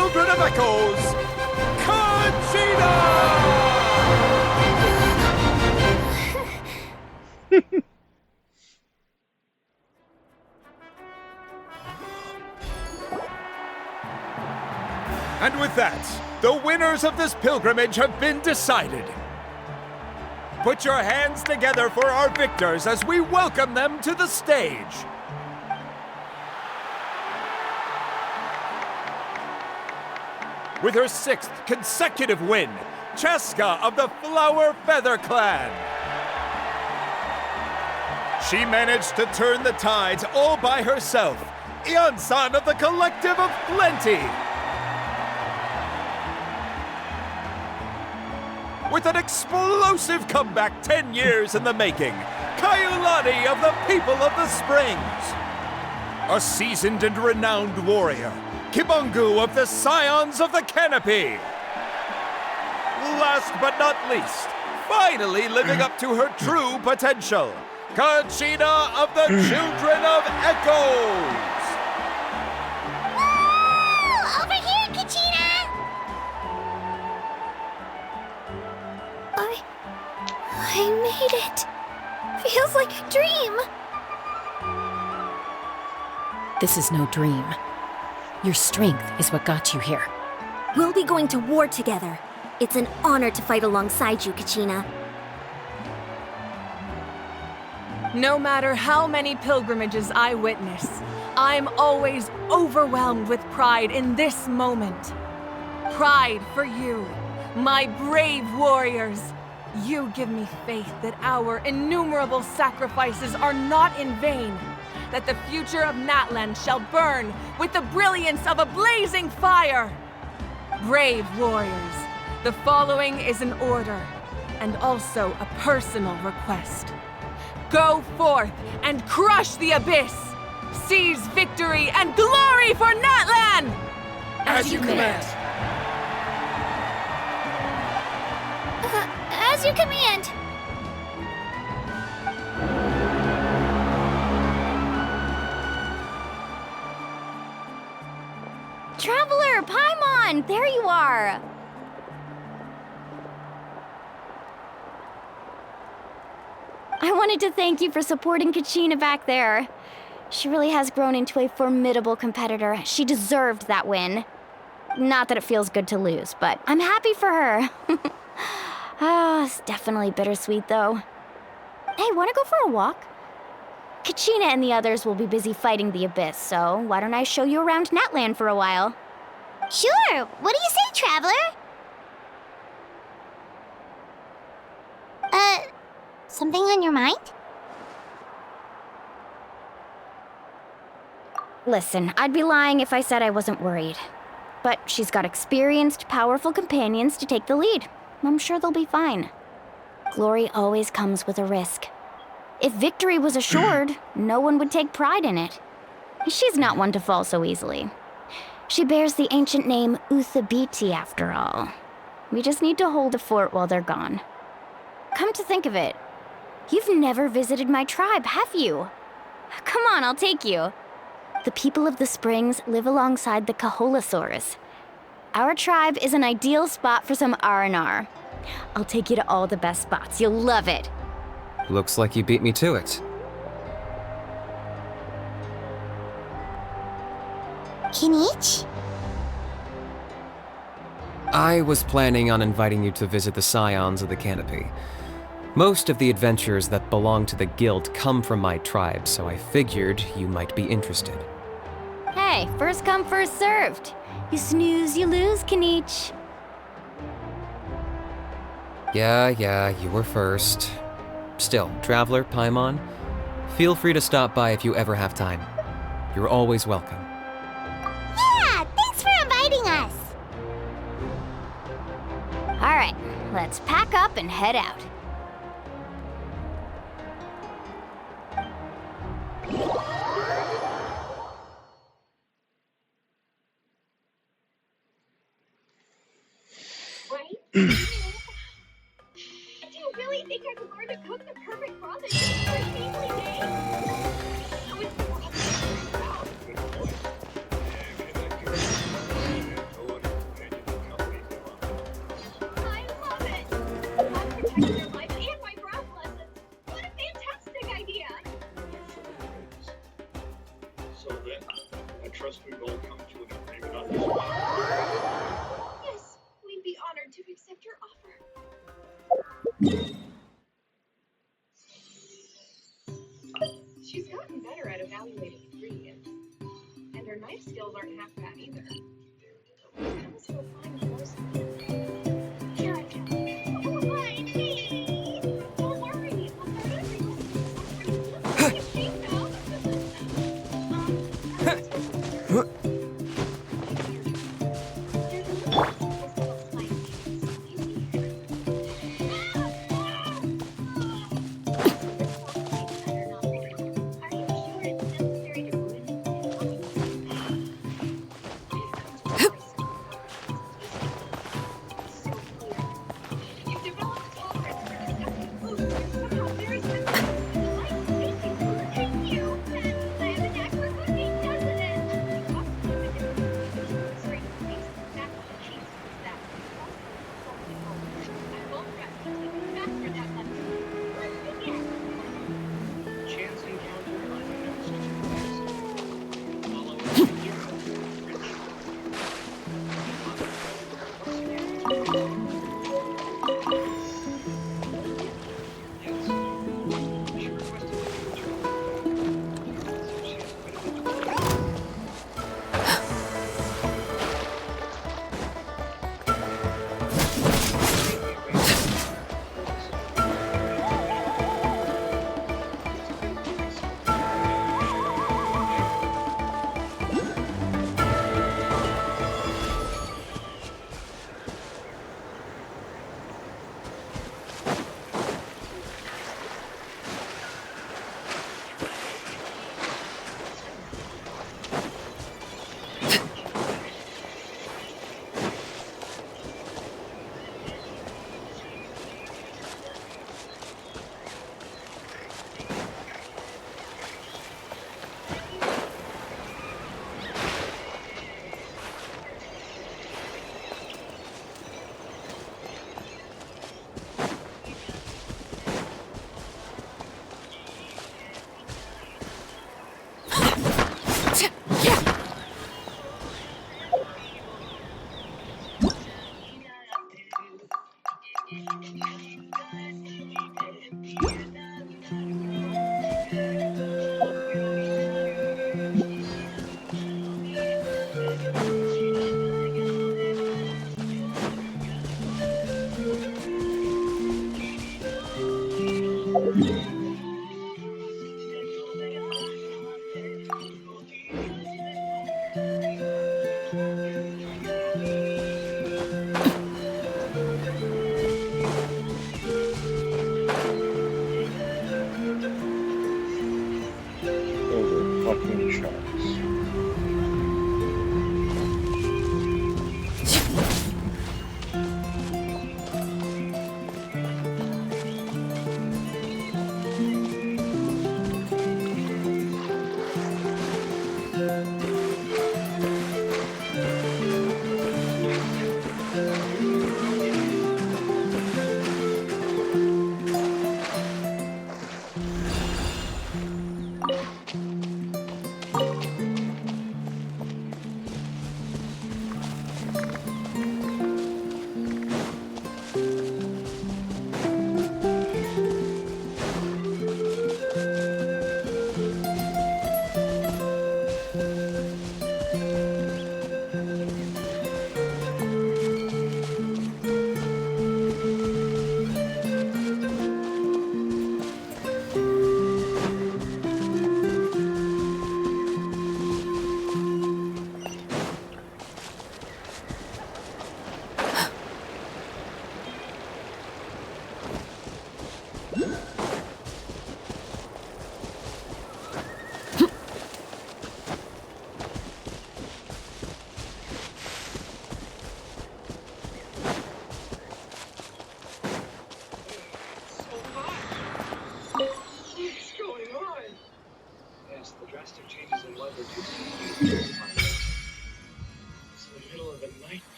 S7: children of Echoes, Conchita! And with that, the winners of this pilgrimage have been decided. Put your hands together for our victors as we welcome them to the stage. With her 6th consecutive win, Cheska of the Flower Feather Clan. She managed to turn the tides all by herself. Ian-san of the Collective of Plenty. With an explosive comeback 10 years in the making, Kaiulani of the People of the Springs. A seasoned and renowned warrior, Kibungu of the Scions of the Canopy. Last but not least, finally living up to her true potential, Conchita of the Children of Echoes.
S9: Woo! Over here, Conchita!
S1: I made it. Feels like a dream.
S8: This is no dream. Your strength is what got you here.
S18: We'll be going to war together. It's an honor to fight alongside you, Kachina.
S12: No matter how many pilgrimages I witness, I'm always overwhelmed with pride in this moment. Pride for you, my brave warriors. You give me faith that our innumerable sacrifices are not in vain, that the future of Natlan shall burn with the brilliance of a blazing fire. Brave warriors, the following is an order, and also a personal request. Go forth and crush the abyss! Seize victory and glory for Natlan!
S7: As you command.
S1: As you command.
S4: Traveler, Paimon, there you are. I wanted to thank you for supporting Kachina back there. She really has grown into a formidable competitor. She deserved that win. Not that it feels good to lose, but I'm happy for her. It's definitely bittersweet, though. Hey, wanna go for a walk? Kachina and the others will be busy fighting the Abyss, so why don't I show you around Natlan for a while?
S9: Sure. What do you say, Traveler? Something on your mind?
S4: Listen, I'd be lying if I said I wasn't worried. But she's got experienced, powerful companions to take the lead. I'm sure they'll be fine. Glory always comes with a risk. If victory was assured, no one would take pride in it. She's not one to fall so easily. She bears the ancient name Uthabiti, after all. We just need to hold the fort while they're gone. Come to think of it, you've never visited my tribe, have you? Come on, I'll take you. The people of the Springs live alongside the Kaholasaurus. Our tribe is an ideal spot for some R&R. I'll take you to all the best spots. You'll love it.
S19: Looks like you beat me to it.
S9: Kinich?
S19: I was planning on inviting you to visit the Scions of the Canopy. Most of the adventurers that belong to the guild come from my tribe, so I figured you might be interested.
S4: Hey, first come, first served. You snooze, you lose, Kinich.
S19: Yeah, you were first. Still, Traveler, Paimon, feel free to stop by if you ever have time. You're always welcome.
S9: Yeah, thanks for inviting us.
S4: All right, let's pack up and head out.
S2: Right? Do you really think I could learn to cook the perfect ramen for a family day? I was your life and my craft lessons. What a fantastic idea!
S17: So then, I trust we've all come to an agreement on this.
S2: Yes, we'd be honored to accept your offer. She's gotten better at evaluating ingredients, and her knife skills aren't half bad either. Comes to a fine course. Here I come. Oh, my knee!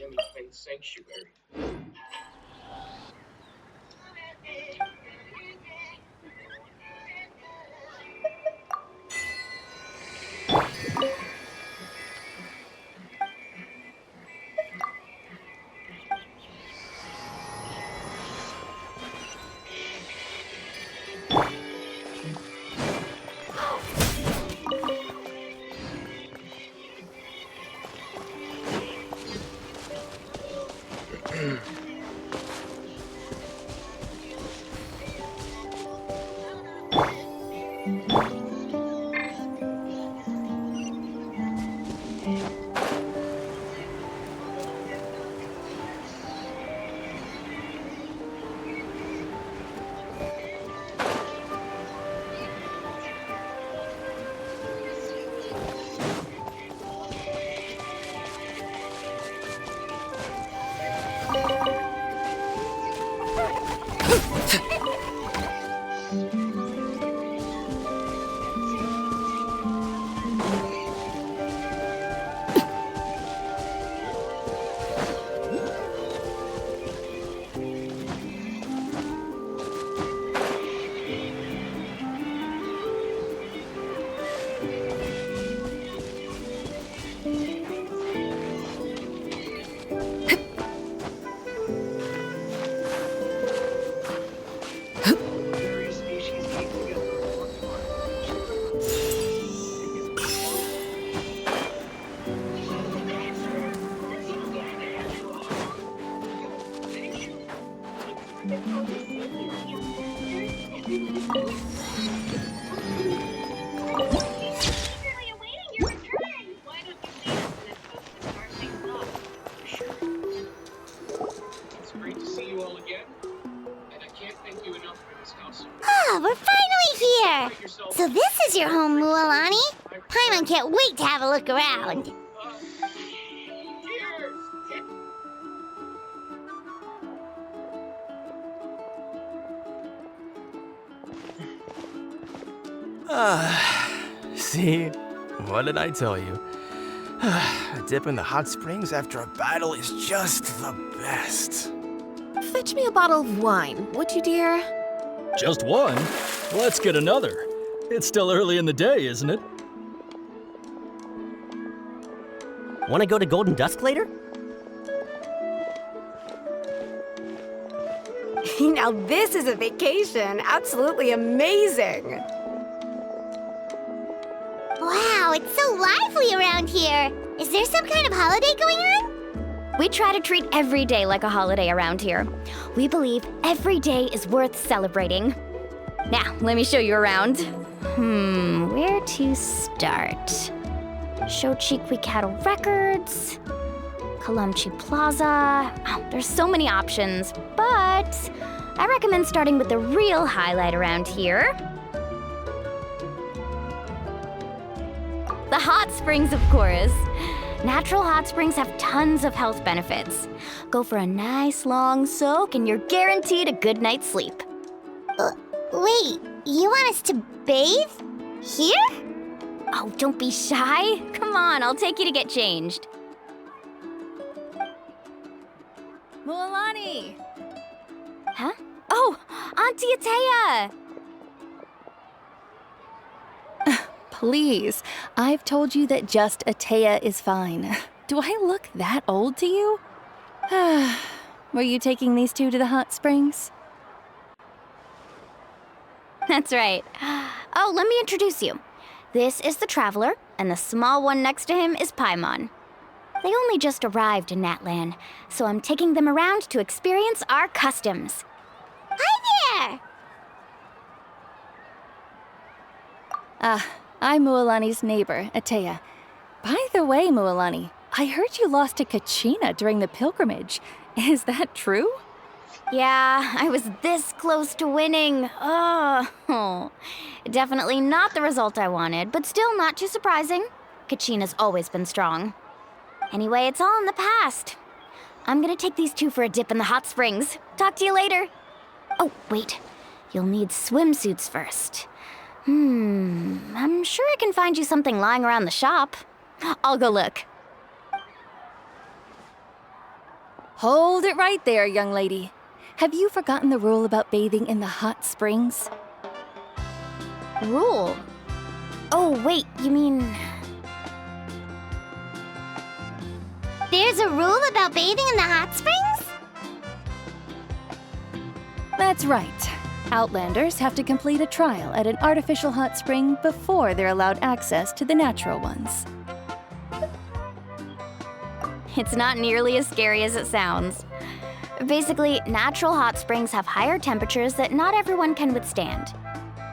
S17: Demigod Sanctuary. Various species came together at one time.
S2: Eagerly awaiting your return. Why don't you lead us in a toast to start things off?
S17: Sure. It's great to see you all again, and I can't thank you enough for this house.
S9: Ah, we're finally here! So this is your home, Mualani? Paimon can't wait to have a look around.
S13: See? What did I tell you? A dip in the hot springs after a battle is just the best.
S8: Fetch me a bottle of wine, would you, dear?
S20: Just one? Let's get another. It's still early in the day, isn't it?
S21: Want to go to Golden Dusk later?
S22: Now this is a vacation. Absolutely amazing.
S9: Wow, it's so lively around here. Is there some kind of holiday going on?
S4: We try to treat every day like a holiday around here. We believe every day is worth celebrating. Now, let me show you around. Where to start? Shochiqui Cattle Records, Kalamchi Plaza. Oh, there's so many options, but I recommend starting with the real highlight around here. The hot springs, of course. Natural hot springs have tons of health benefits. Go for a nice long soak and you're guaranteed a good night's sleep.
S9: Wait, you want us to bathe? Here?
S4: Oh, don't be shy. Come on, I'll take you to get changed.
S6: Mualani!
S4: Huh? Oh, Auntie Atea!
S23: Please, I've told you that just Atea is fine. Do I look that old to you? Were you taking these two to the hot springs?
S4: That's right. Oh, let me introduce you. This is the Traveler, and the small one next to him is Paimon. They only just arrived in Natlan, so I'm taking them around to experience our customs.
S9: Hi there!
S23: I'm Mualani's neighbor, Atea. By the way, Mualani, I heard you lost to Kachina during the pilgrimage. Is that true?
S4: Yeah, I was this close to winning. Oh, definitely not the result I wanted, but still not too surprising. Kachina's always been strong. Anyway, it's all in the past. I'm gonna take these two for a dip in the hot springs. Talk to you later. Oh, wait. You'll need swimsuits first. I'm sure I can find you something lying around the shop. I'll go look.
S23: Hold it right there, young lady. Have you forgotten the rule about bathing in the hot springs?
S4: Rule? Oh, wait, you mean...
S9: There's a rule about bathing in the hot springs?
S23: That's right. Outlanders have to complete a trial at an artificial hot spring before they're allowed access to the natural ones.
S4: It's not nearly as scary as it sounds. Basically, natural hot springs have higher temperatures that not everyone can withstand.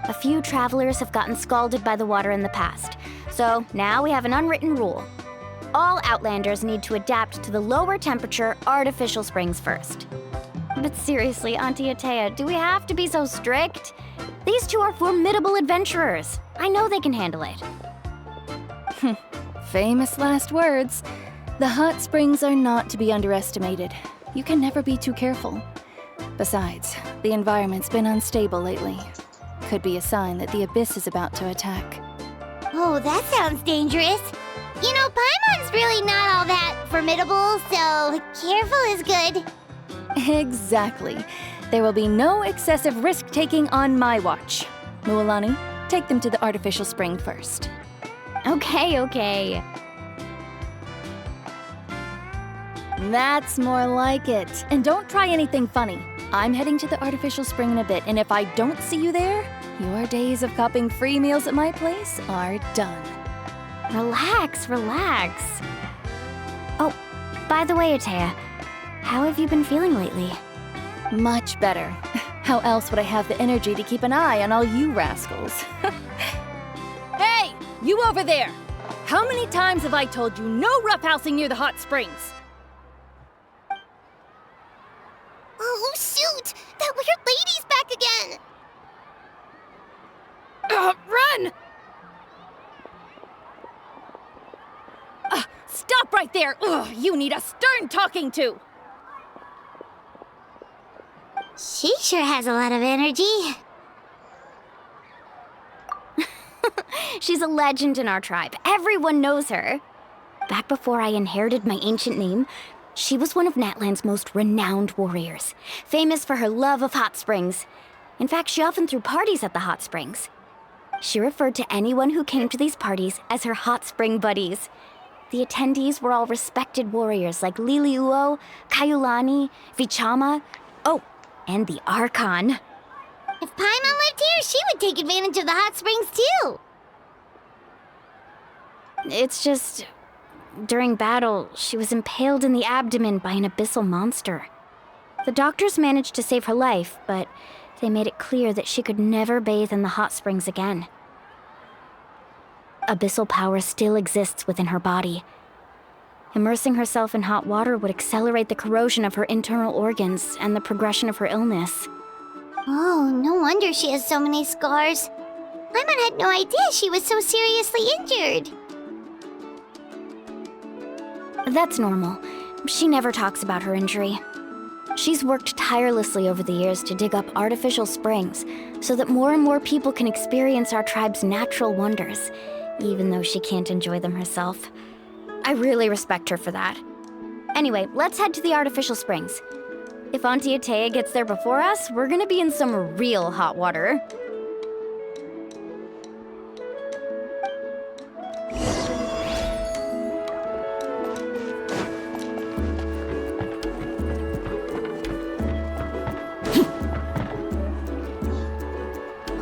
S4: A few travelers have gotten scalded by the water in the past, so now we have an unwritten rule. All Outlanders need to adapt to the lower temperature artificial springs first. But seriously, Auntie Atea, do we have to be so strict? These two are formidable adventurers. I know they can handle it.
S23: Famous last words. The hot springs are not to be underestimated. You can never be too careful. Besides, the environment's been unstable lately. Could be a sign that the abyss is about to attack.
S9: Oh, that sounds dangerous. You know, Paimon's really not all that formidable, so careful is good.
S23: Exactly. There will be no excessive risk-taking on my watch. Mualani, take them to the artificial spring first.
S4: Okay.
S23: That's more like it. And don't try anything funny. I'm heading to the artificial spring in a bit, and if I don't see you there, your days of copping free meals at my place are done.
S4: Relax. Oh, by the way, Atea, how have you been feeling lately?
S23: Much better. How else would I have the energy to keep an eye on all you rascals? Hey, you over there! How many times have I told you no roughhousing near the hot springs?
S9: Oh, shoot! That weird lady's back again!
S23: Run! Stop right there! Ugh, you need a stern talking to!
S9: She sure has a lot of energy.
S4: She's a legend in our tribe. Everyone knows her. Back before I inherited my ancient name, she was one of Natland's most renowned warriors, famous for her love of hot springs. In fact, she often threw parties at the hot springs. She referred to anyone who came to these parties as her hot spring buddies. The attendees were all respected warriors like Liliuo, Kaiulani, Vichama, and the Archon.
S9: If Paimon lived here, she would take advantage of the hot springs too.
S4: It's just... during battle, she was impaled in the abdomen by an abyssal monster. The doctors managed to save her life, but they made it clear that she could never bathe in the hot springs again. Abyssal power still exists within her body. Immersing herself in hot water would accelerate the corrosion of her internal organs and the progression of her illness.
S9: Oh, no wonder she has so many scars. Paimon had no idea she was so seriously injured.
S4: That's normal. She never talks about her injury. She's worked tirelessly over the years to dig up artificial springs so that more and more people can experience our tribe's natural wonders, even though she can't enjoy them herself. I really respect her for that. Anyway, let's head to the artificial springs. If Auntie Atea gets there before us, we're gonna be in some real hot water.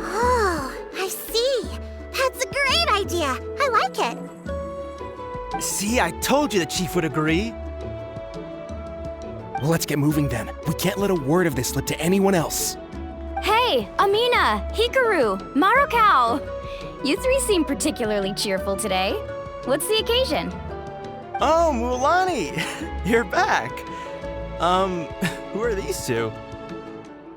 S9: Oh, I see. That's a great idea. I like it.
S13: See, I told you the chief would agree. Well, let's get moving then. We can't let a word of this slip to anyone else.
S4: Hey, Amina, Hikaru, Marukao! You three seem particularly cheerful today. What's the occasion?
S13: Oh, Mualani! You're back. Who are these two?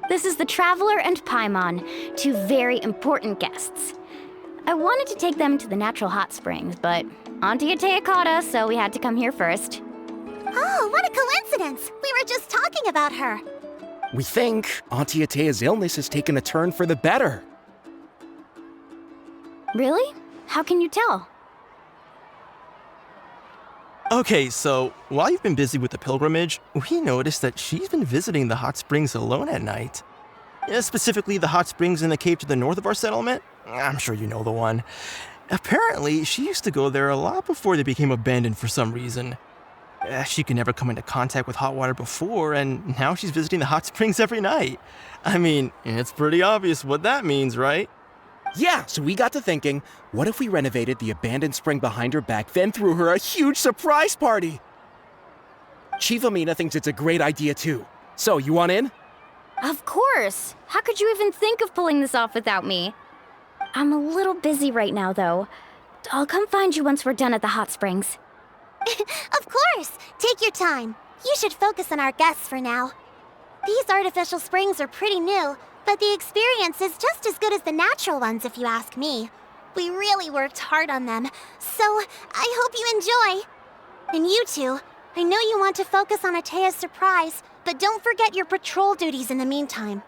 S4: This is the Traveler and Paimon, two very important guests. I wanted to take them to the natural hot springs, but Auntie Atea caught us, so we had to come here first.
S9: Oh, what a coincidence! We were just talking about her.
S13: We think Auntie Atea's illness has taken a turn for the better.
S4: Really? How can you tell?
S13: Okay, so while you've been busy with the pilgrimage, we noticed that she's been visiting the hot springs alone at night. Specifically, the hot springs in the cave to the north of our settlement. I'm sure you know the one. Apparently, she used to go there a lot before they became abandoned for some reason. She could never come into contact with hot water before, and now she's visiting the hot springs every night. I mean, it's pretty obvious what that means, right?
S3: Yeah, so we got to thinking, what if we renovated the abandoned spring behind her back, then threw her a huge surprise party? Chief Amina thinks it's a great idea too. So, you want in?
S4: Of course! How could you even think of pulling this off without me? I'm a little busy right now, though. I'll come find you once we're done at the hot springs.
S9: Of course! Take your time. You should focus on our guests for now. These artificial springs are pretty new, but the experience is just as good as the natural ones, if you ask me. We really worked hard on them, so I hope you enjoy. And you two, I know you want to focus on Atea's surprise, but don't forget your patrol duties in the meantime.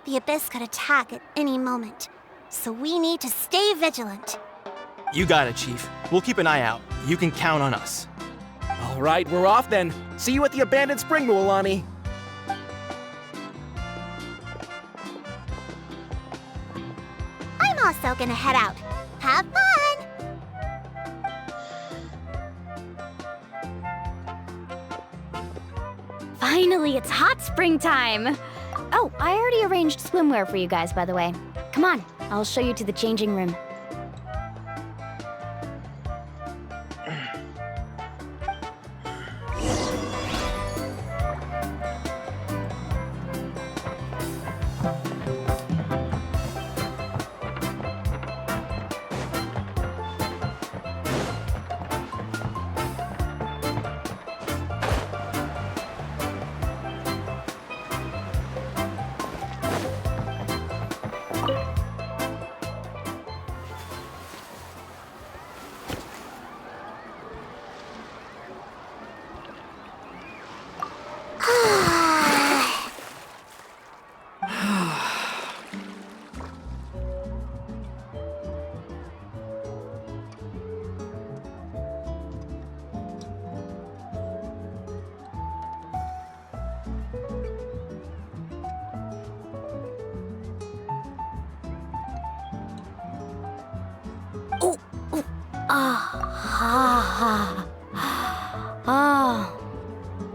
S9: The Abyss could attack at any moment, so we need to stay vigilant.
S13: You got it, Chief. We'll keep an eye out. You can count on us.
S3: All right, we're off then. See you at the abandoned spring, Mualani.
S9: I'm also gonna head out. Have fun!
S4: Finally, it's hot spring time! Oh, I already arranged swimwear for you guys, by the way. Come on, I'll show you to the changing room.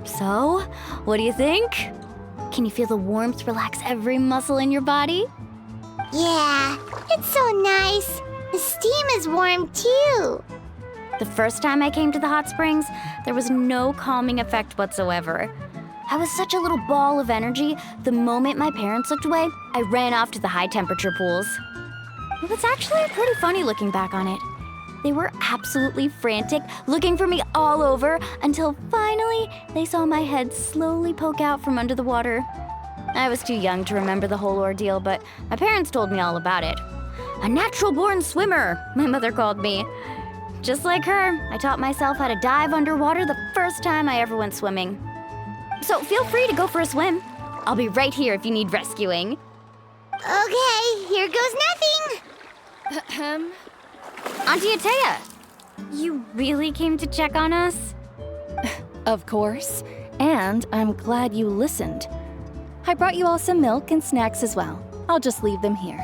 S4: So, what do you think? Can you feel the warmth relax every muscle in your body?
S9: Yeah, it's so nice. The steam is warm too.
S4: The first time I came to the hot springs, there was no calming effect whatsoever. I was such a little ball of energy, the moment my parents looked away, I ran off to the high temperature pools. It was actually pretty funny looking back on it. They were absolutely frantic, looking for me all over, until finally they saw my head slowly poke out from under the water. I was too young to remember the whole ordeal, but my parents told me all about it. A natural-born swimmer, my mother called me. Just like her, I taught myself how to dive underwater the first time I ever went swimming. So feel free to go for a swim. I'll be right here if you need rescuing.
S9: Okay, here goes nothing.
S4: Auntie Atea, you really came to check on us?
S23: Of course. And I'm glad you listened. I brought you all some milk and snacks as well. I'll just leave them here.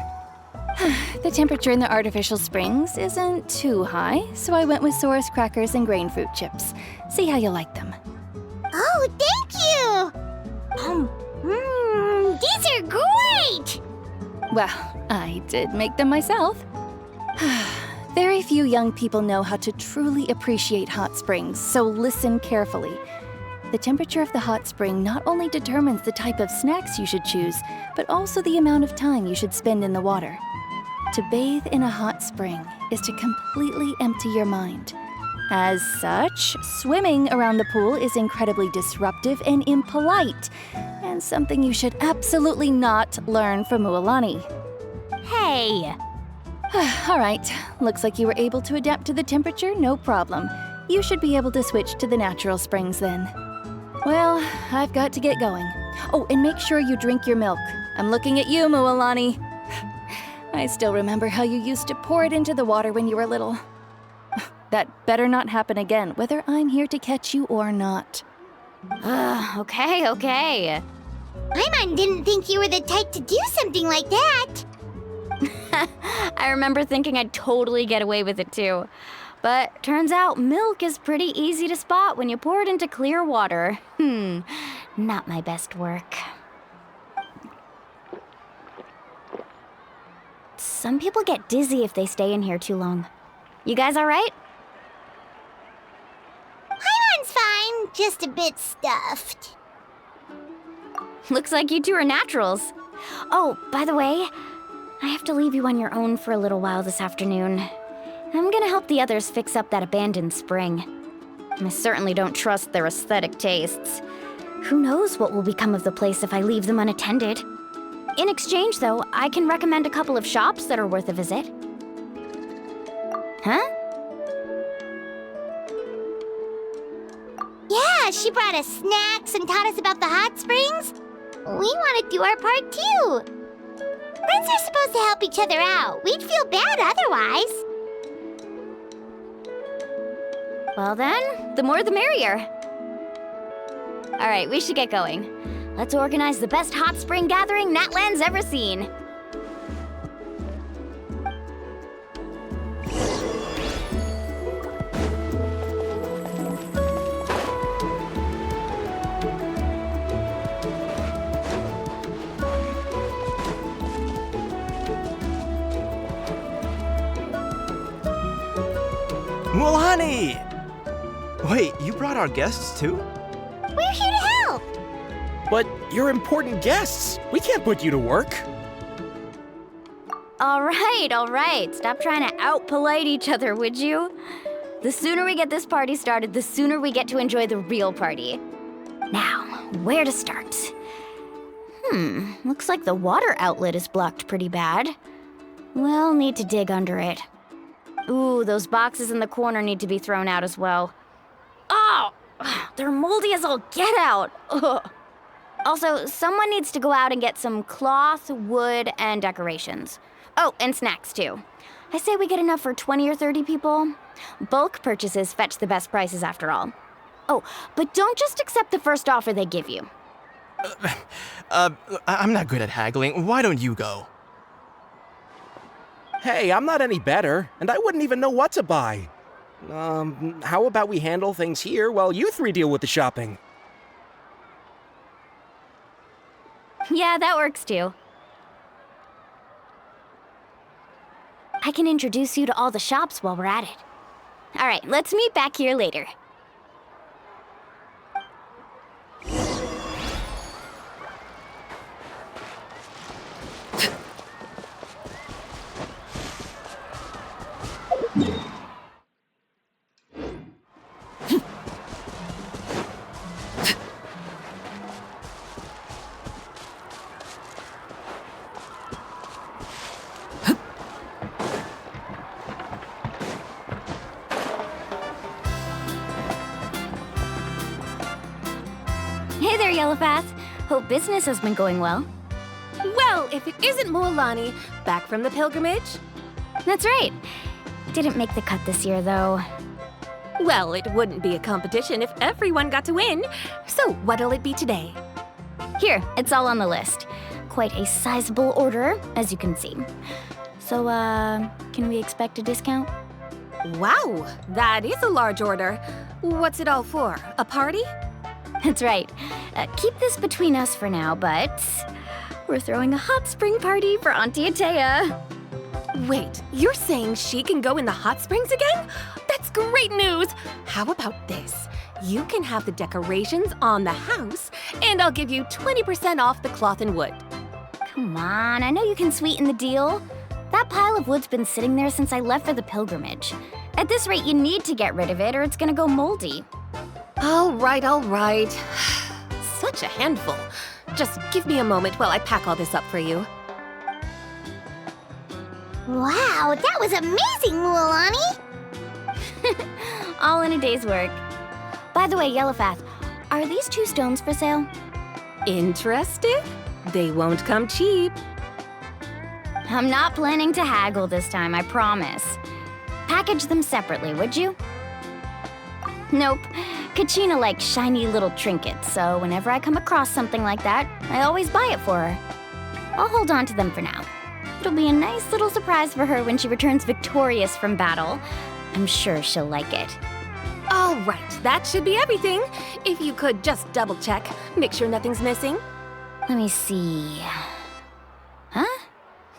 S23: The temperature in the artificial springs isn't too high, so I went with Saurus crackers and grain fruit chips. See how you like them.
S9: Oh, thank you! These are great!
S23: Well, I did make them myself. Very few young people know how to truly appreciate hot springs, so listen carefully. The temperature of the hot spring not only determines the type of snacks you should choose, but also the amount of time you should spend in the water. To bathe in a hot spring is to completely empty your mind. As such, swimming around the pool is incredibly disruptive and impolite, and something you should absolutely not learn from Mualani.
S4: Hey!
S23: All right, looks like you were able to adapt to the temperature, no problem. You should be able to switch to the natural springs then. Well, I've got to get going. Oh, and make sure you drink your milk. I'm looking at you, Mualani. I still remember how you used to pour it into the water when you were little. That better not happen again, whether I'm here to catch you or not.
S4: Okay.
S9: Paimon didn't think you were the type to do something like that.
S4: I remember thinking I'd totally get away with it too. But turns out milk is pretty easy to spot when you pour it into clear water. Not my best work. Some people get dizzy if they stay in here too long. You guys all right?
S9: Paimon's fine, just a bit stuffed.
S4: Looks like you two are naturals. Oh, by the way, I have to leave you on your own for a little while this afternoon. I'm gonna help the others fix up that abandoned spring. I certainly don't trust their aesthetic tastes. Who knows what will become of the place if I leave them unattended? In exchange, though, I can recommend a couple of shops that are worth a visit. Huh?
S9: Yeah, she brought us snacks and taught us about the hot springs. We want to do our part too. Friends are supposed to help each other out. We'd feel bad otherwise.
S4: Well then, the more the merrier. All right, we should get going. Let's organize the best hot spring gathering Natland's ever seen.
S13: Mulani! Wait, you brought our guests too?
S9: We're here to help.
S3: But you're important guests. We can't put you to work.
S4: All right. Stop trying to out-polite each other, would you? The sooner we get this party started, the sooner we get to enjoy the real party. Now, where to start? Looks like the water outlet is blocked pretty bad. We'll need to dig under it. Ooh, those boxes in the corner need to be thrown out as well. Oh, they're moldy as all get out. Ugh. Also, someone needs to go out and get some cloth, wood, and decorations. Oh, and snacks too. I say we get enough for 20 or 30 people. Bulk purchases fetch the best prices after all. Oh, but don't just accept the first offer they give you.
S13: I'm not good at haggling. Why don't you go?
S3: Hey, I'm not any better, and I wouldn't even know what to buy. How about we handle things here while you three deal with the shopping?
S4: Yeah, that works too. I can introduce you to all the shops while we're at it. All right, let's meet back here later. Hey there, Yellowfast. Hope business has been going well.
S8: Well, if it isn't Mualani, back from the pilgrimage?
S4: That's right. Didn't make the cut this year, though.
S8: Well, it wouldn't be a competition if everyone got to win. So what'll it be today?
S4: Here, it's all on the list. Quite a sizable order, as you can see. So, can we expect a discount?
S8: Wow, that is a large order. What's it all for? A party?
S4: That's right. Keep this between us for now, but we're throwing a hot spring party for Auntie Atea.
S8: Wait, you're saying she can go in the hot springs again? That's great news! How about this? You can have the decorations on the house, and I'll give you 20% off the cloth and wood.
S4: Come on, I know you can sweeten the deal. That pile of wood's been sitting there since I left for the pilgrimage. At this rate, you need to get rid of it or it's gonna go moldy.
S8: All right. Such a handful. Just give me a moment while I pack all this up for you.
S9: Wow, that was amazing, Mualani!
S4: All in a day's work. By the way, Yellowfast, are these 2 stones for sale?
S8: Interested? They won't come cheap.
S4: I'm not planning to haggle this time, I promise. Package them separately, would you? Nope. Kachina likes shiny little trinkets, so whenever I come across something like that, I always buy it for her. I'll hold on to them for now. It'll be a nice little surprise for her when she returns victorious from battle. I'm sure she'll like it.
S8: All right, that should be everything. If you could just double check, make sure nothing's missing.
S4: Let me see. Huh?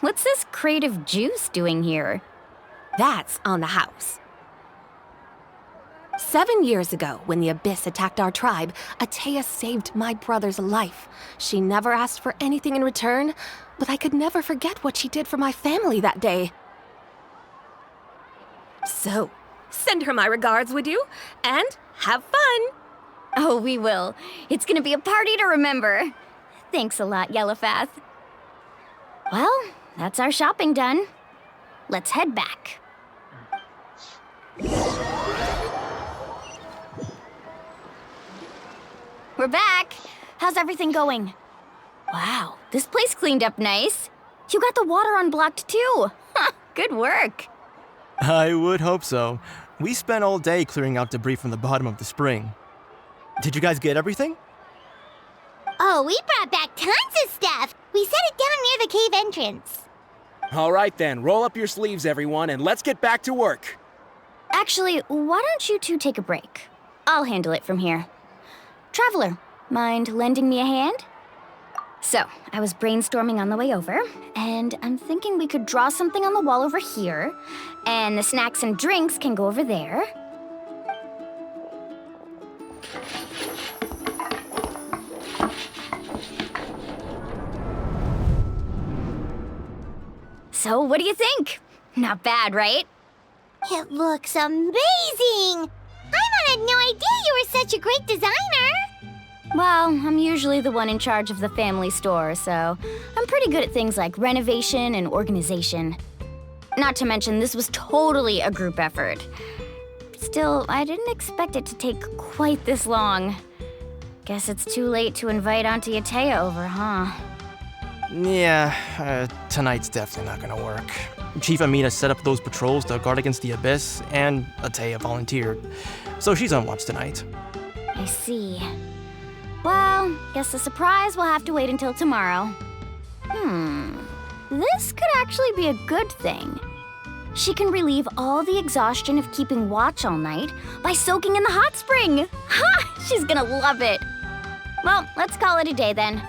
S4: What's this crate of juice doing here?
S8: That's on the house. 7 years ago, when the Abyss attacked our tribe, Atea saved my brother's life. She never asked for anything in return, but I could never forget what she did for my family that day. So, send her my regards, would you? And have fun!
S4: Oh, we will. It's gonna be a party to remember. Thanks a lot, Yellowfath. Well, that's our shopping done. Let's head back. We're back. How's everything going? Wow, this place cleaned up nice. You got the water unblocked too. Good work.
S13: I would hope so. We spent all day clearing out debris from the bottom of the spring. Did you guys get everything?
S9: Oh, we brought back tons of stuff. We set it down near the cave entrance.
S3: All right then, roll up your sleeves, everyone, and let's get back to work.
S4: Actually, why don't you two take a break? I'll handle it from here. Traveler, mind lending me a hand? So, I was brainstorming on the way over, and I'm thinking we could draw something on the wall over here, and the snacks and drinks can go over there. So, what do you think? Not bad, right?
S9: It looks amazing! Paimon had no idea you were such a great designer!
S4: Well, I'm usually the one in charge of the family store, so I'm pretty good at things like renovation and organization. Not to mention, this was totally a group effort. Still, I didn't expect it to take quite this long. Guess it's too late to invite Auntie Atea over, huh?
S13: Yeah, tonight's definitely not gonna work. Chief Amina set up those patrols to guard against the Abyss, and Atea volunteered. So she's on watch tonight.
S4: I see. Well, guess the surprise will have to wait until tomorrow. This could actually be a good thing. She can relieve all the exhaustion of keeping watch all night by soaking in the hot spring. Ha! She's gonna love it. Well, let's call it a day then.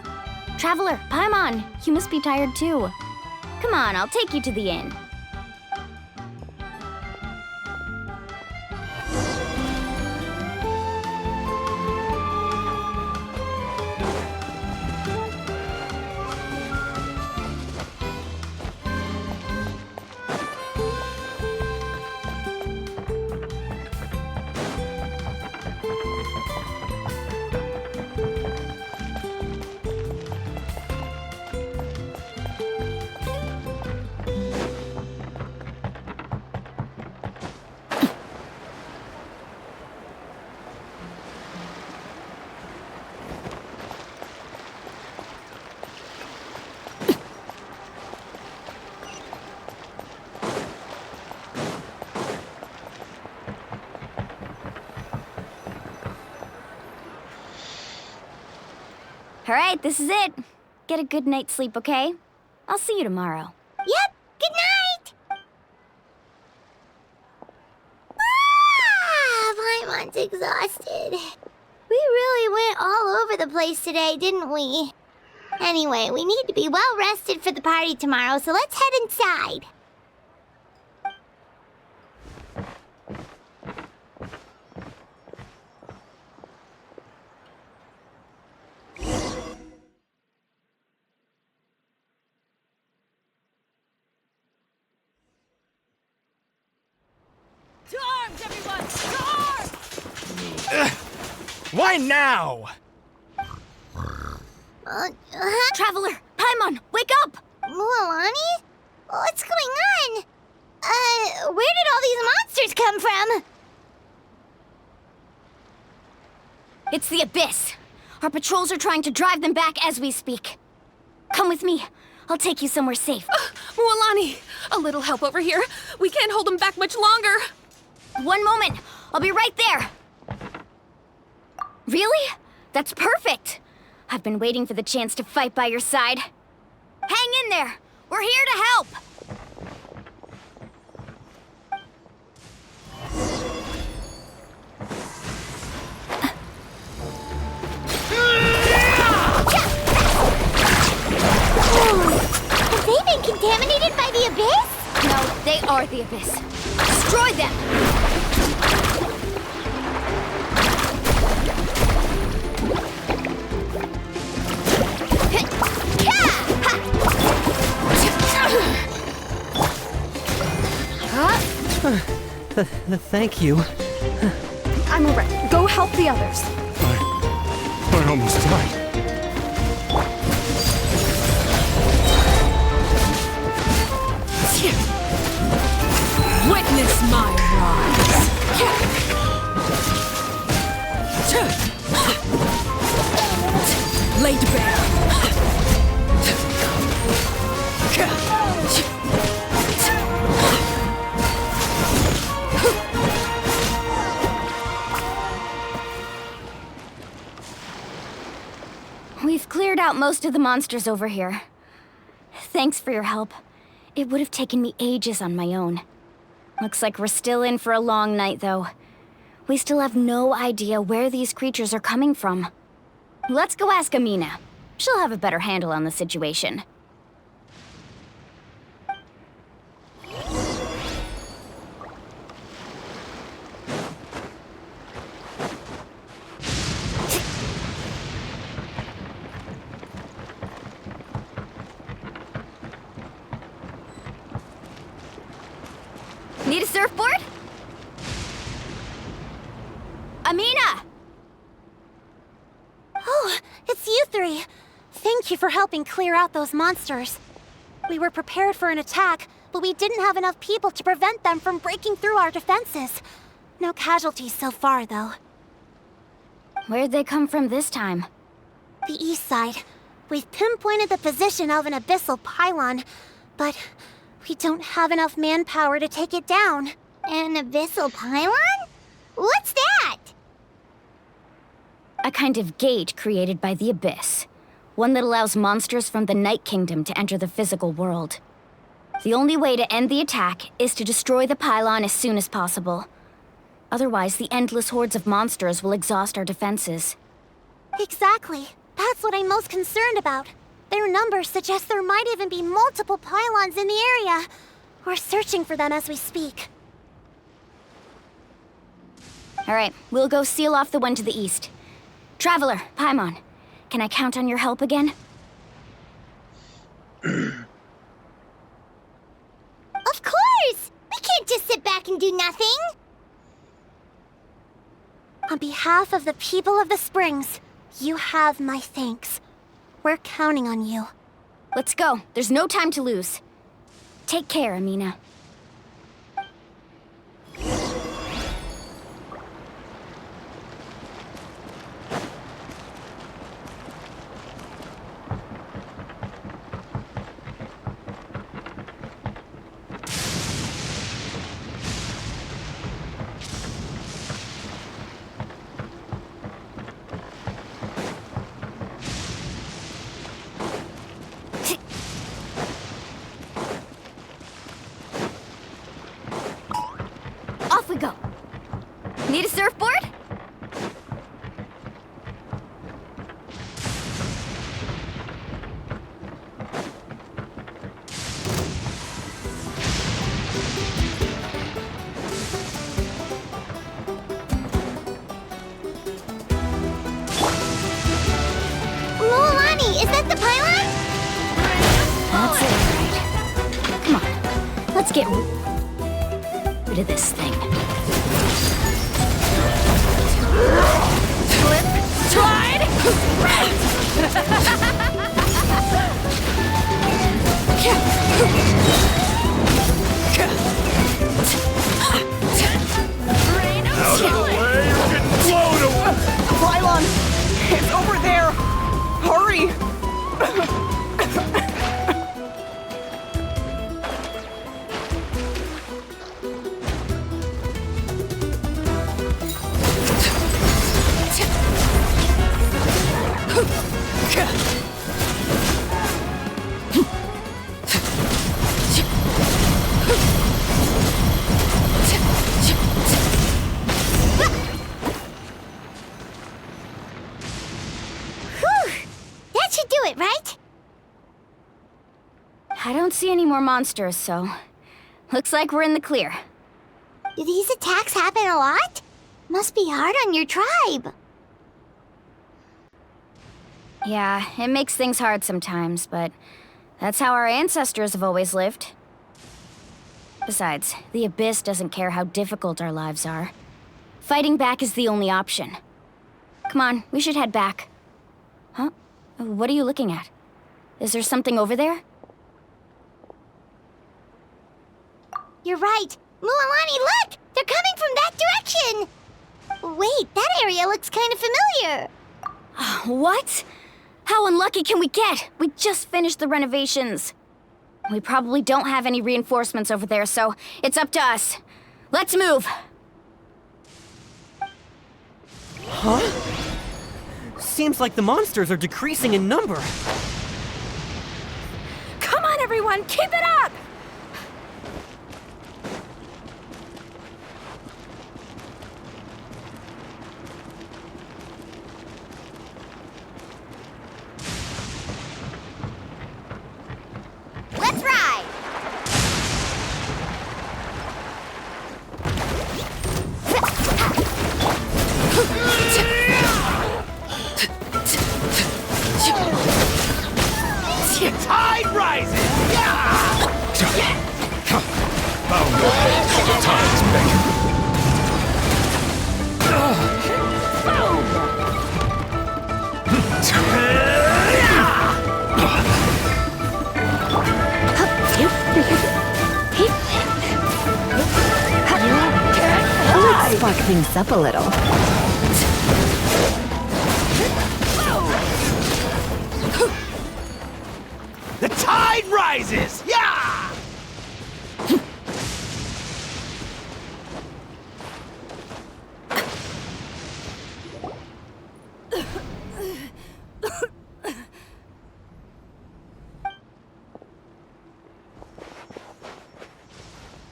S4: Traveler, Paimon, you must be tired too. Come on, I'll take you to the inn. All right, this is it. Get a good night's sleep, okay? I'll see you tomorrow.
S9: Yep, good night! Paimon's exhausted. We really went all over the place today, didn't we? Anyway, we need to be well rested for the party tomorrow, so let's head inside.
S12: To arms, everyone! To arms!
S13: Why now?
S4: Traveler, Paimon, wake up!
S9: Mualani? What's going on? Where did all these monsters come from?
S4: It's the Abyss. Our patrols are trying to drive them back as we speak. Come with me. I'll take you somewhere safe.
S8: Mualani, a little help over here. We can't hold them back much longer.
S4: One moment. I'll be right there. Really? That's perfect! I've been waiting for the chance to fight by your side. Hang in there! We're here to help!
S9: Have they been contaminated by the Abyss?
S4: No, they are the Abyss. Destroy them!
S21: Thank you.
S22: I'm alright. Go help the others.
S14: I almost died.
S12: Witness my rise. Laid bare.
S4: We've cleared out most of the monsters over here. Thanks for your help. It would have taken me ages on my own. Looks like we're still in for a long night, though. We still have no idea where these creatures are coming from. Let's go ask Amina. She'll have a better handle on the situation. Need a surfboard? Amina!
S9: Oh, it's you three. Thank you for helping clear out those monsters. We were prepared for an attack, but we didn't have enough people to prevent them from breaking through our defenses. No casualties so far, though.
S4: Where'd they come from this time?
S9: The east side. We've pinpointed the position of an abyssal pylon, but we don't have enough manpower to take it down. An abyssal pylon? What's that?
S4: A kind of gate created by the Abyss. One that allows monsters from the Night Kingdom to enter the physical world. The only way to end the attack is to destroy the pylon as soon as possible. Otherwise, the endless hordes of monsters will exhaust our defenses.
S9: Exactly. That's what I'm most concerned about. Their numbers suggest there might even be multiple pylons in the area. We're searching for them as we speak.
S4: All right, we'll go seal off the one to the east. Traveler, Paimon, can I count on your help again?
S9: Of course! We can't just sit back and do nothing! On behalf of the people of the Springs, you have my thanks. We're counting on you.
S4: Let's go. There's no time to lose. Take care, Amina. Off we go. Need a surfboard?
S9: Lolani, is that the pylon?
S4: That's it, right. Come on. Let's get rid of this thing. Slip, slide,
S13: Out of the way, you're getting blown away!
S12: Pylon! It's over there! Hurry!
S9: should do it, right?
S4: I don't see any more monsters, so looks like we're in the clear.
S9: Do these attacks happen a lot? Must be hard on your tribe.
S4: Yeah, it makes things hard sometimes, but that's how our ancestors have always lived. Besides, the Abyss doesn't care how difficult our lives are. Fighting back is the only option. Come on, we should head back. Huh? What are you looking at? Is there something over there?
S9: You're right. Mualani, look! They're coming from that direction! Wait, that area looks kind of familiar.
S4: What? How unlucky can we get? We just finished the renovations. We probably don't have any reinforcements over there, so it's up to us. Let's move!
S21: Huh? Seems like the monsters are decreasing in number.
S22: Come on, everyone, keep it up!
S9: Let's ride!
S13: Tide rises!
S14: Bow your head to the tides, Becky.
S8: Let's spark things up a little.
S13: The tide rises! Yeah!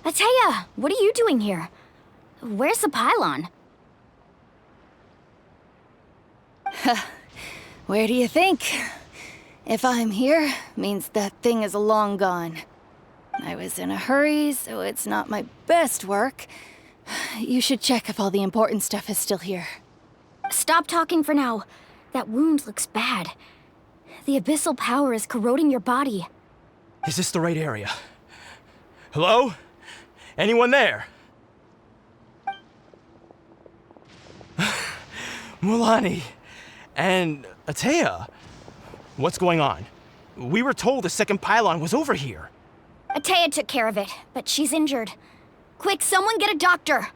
S4: Ateya, what are you doing here? Where's the pylon?
S23: Where do you think? If I'm here, means that thing is long gone. I was in a hurry, so it's not my best work. You should check if all the important stuff is still here.
S4: Stop talking for now. That wound looks bad. The abyssal power is corroding your body.
S13: Is this the right area? Hello? Anyone there? Mualani and Ateya, what's going on? We were told the second pylon was over here.
S4: Ateya took care of it, but she's injured. Quick, someone get a doctor!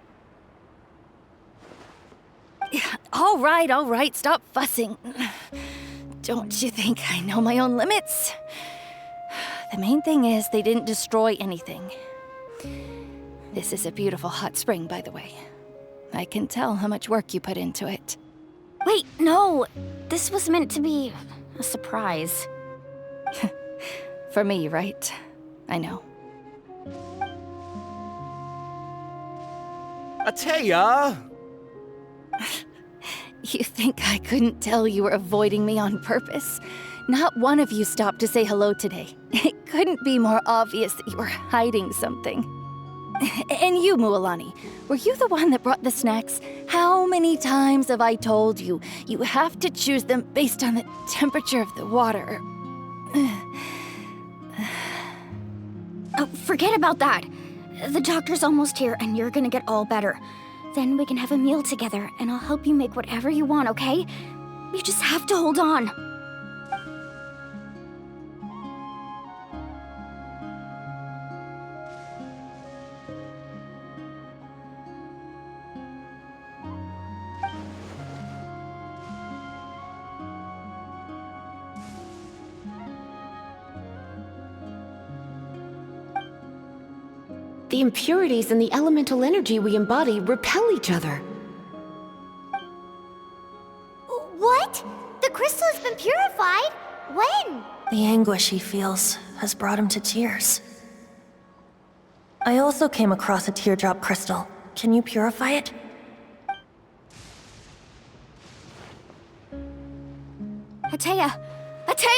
S23: All right, stop fussing. Don't you think I know my own limits? The main thing is they didn't destroy anything. This is a beautiful hot spring, by the way. I can tell how much work you put into it.
S4: Wait, no! This was meant to be a surprise.
S23: For me, right? I know.
S3: Ateya!
S23: You think I couldn't tell you were avoiding me on purpose? Not one of you stopped to say hello today. It couldn't be more obvious that you were hiding something. And you, Mualani, were you the one that brought the snacks? How many times have I told you, you have to choose them based on the temperature of the water?
S4: Oh, forget about that. The doctor's almost here, and you're gonna get all better. Then we can have a meal together, and I'll help you make whatever you want, okay? You just have to hold on.
S8: The impurities and the elemental energy we embody repel each other.
S9: What? The crystal has been purified? When?
S5: The anguish he feels has brought him to tears. I also came across a teardrop crystal. Can you purify it?
S4: Ateya! Ateya!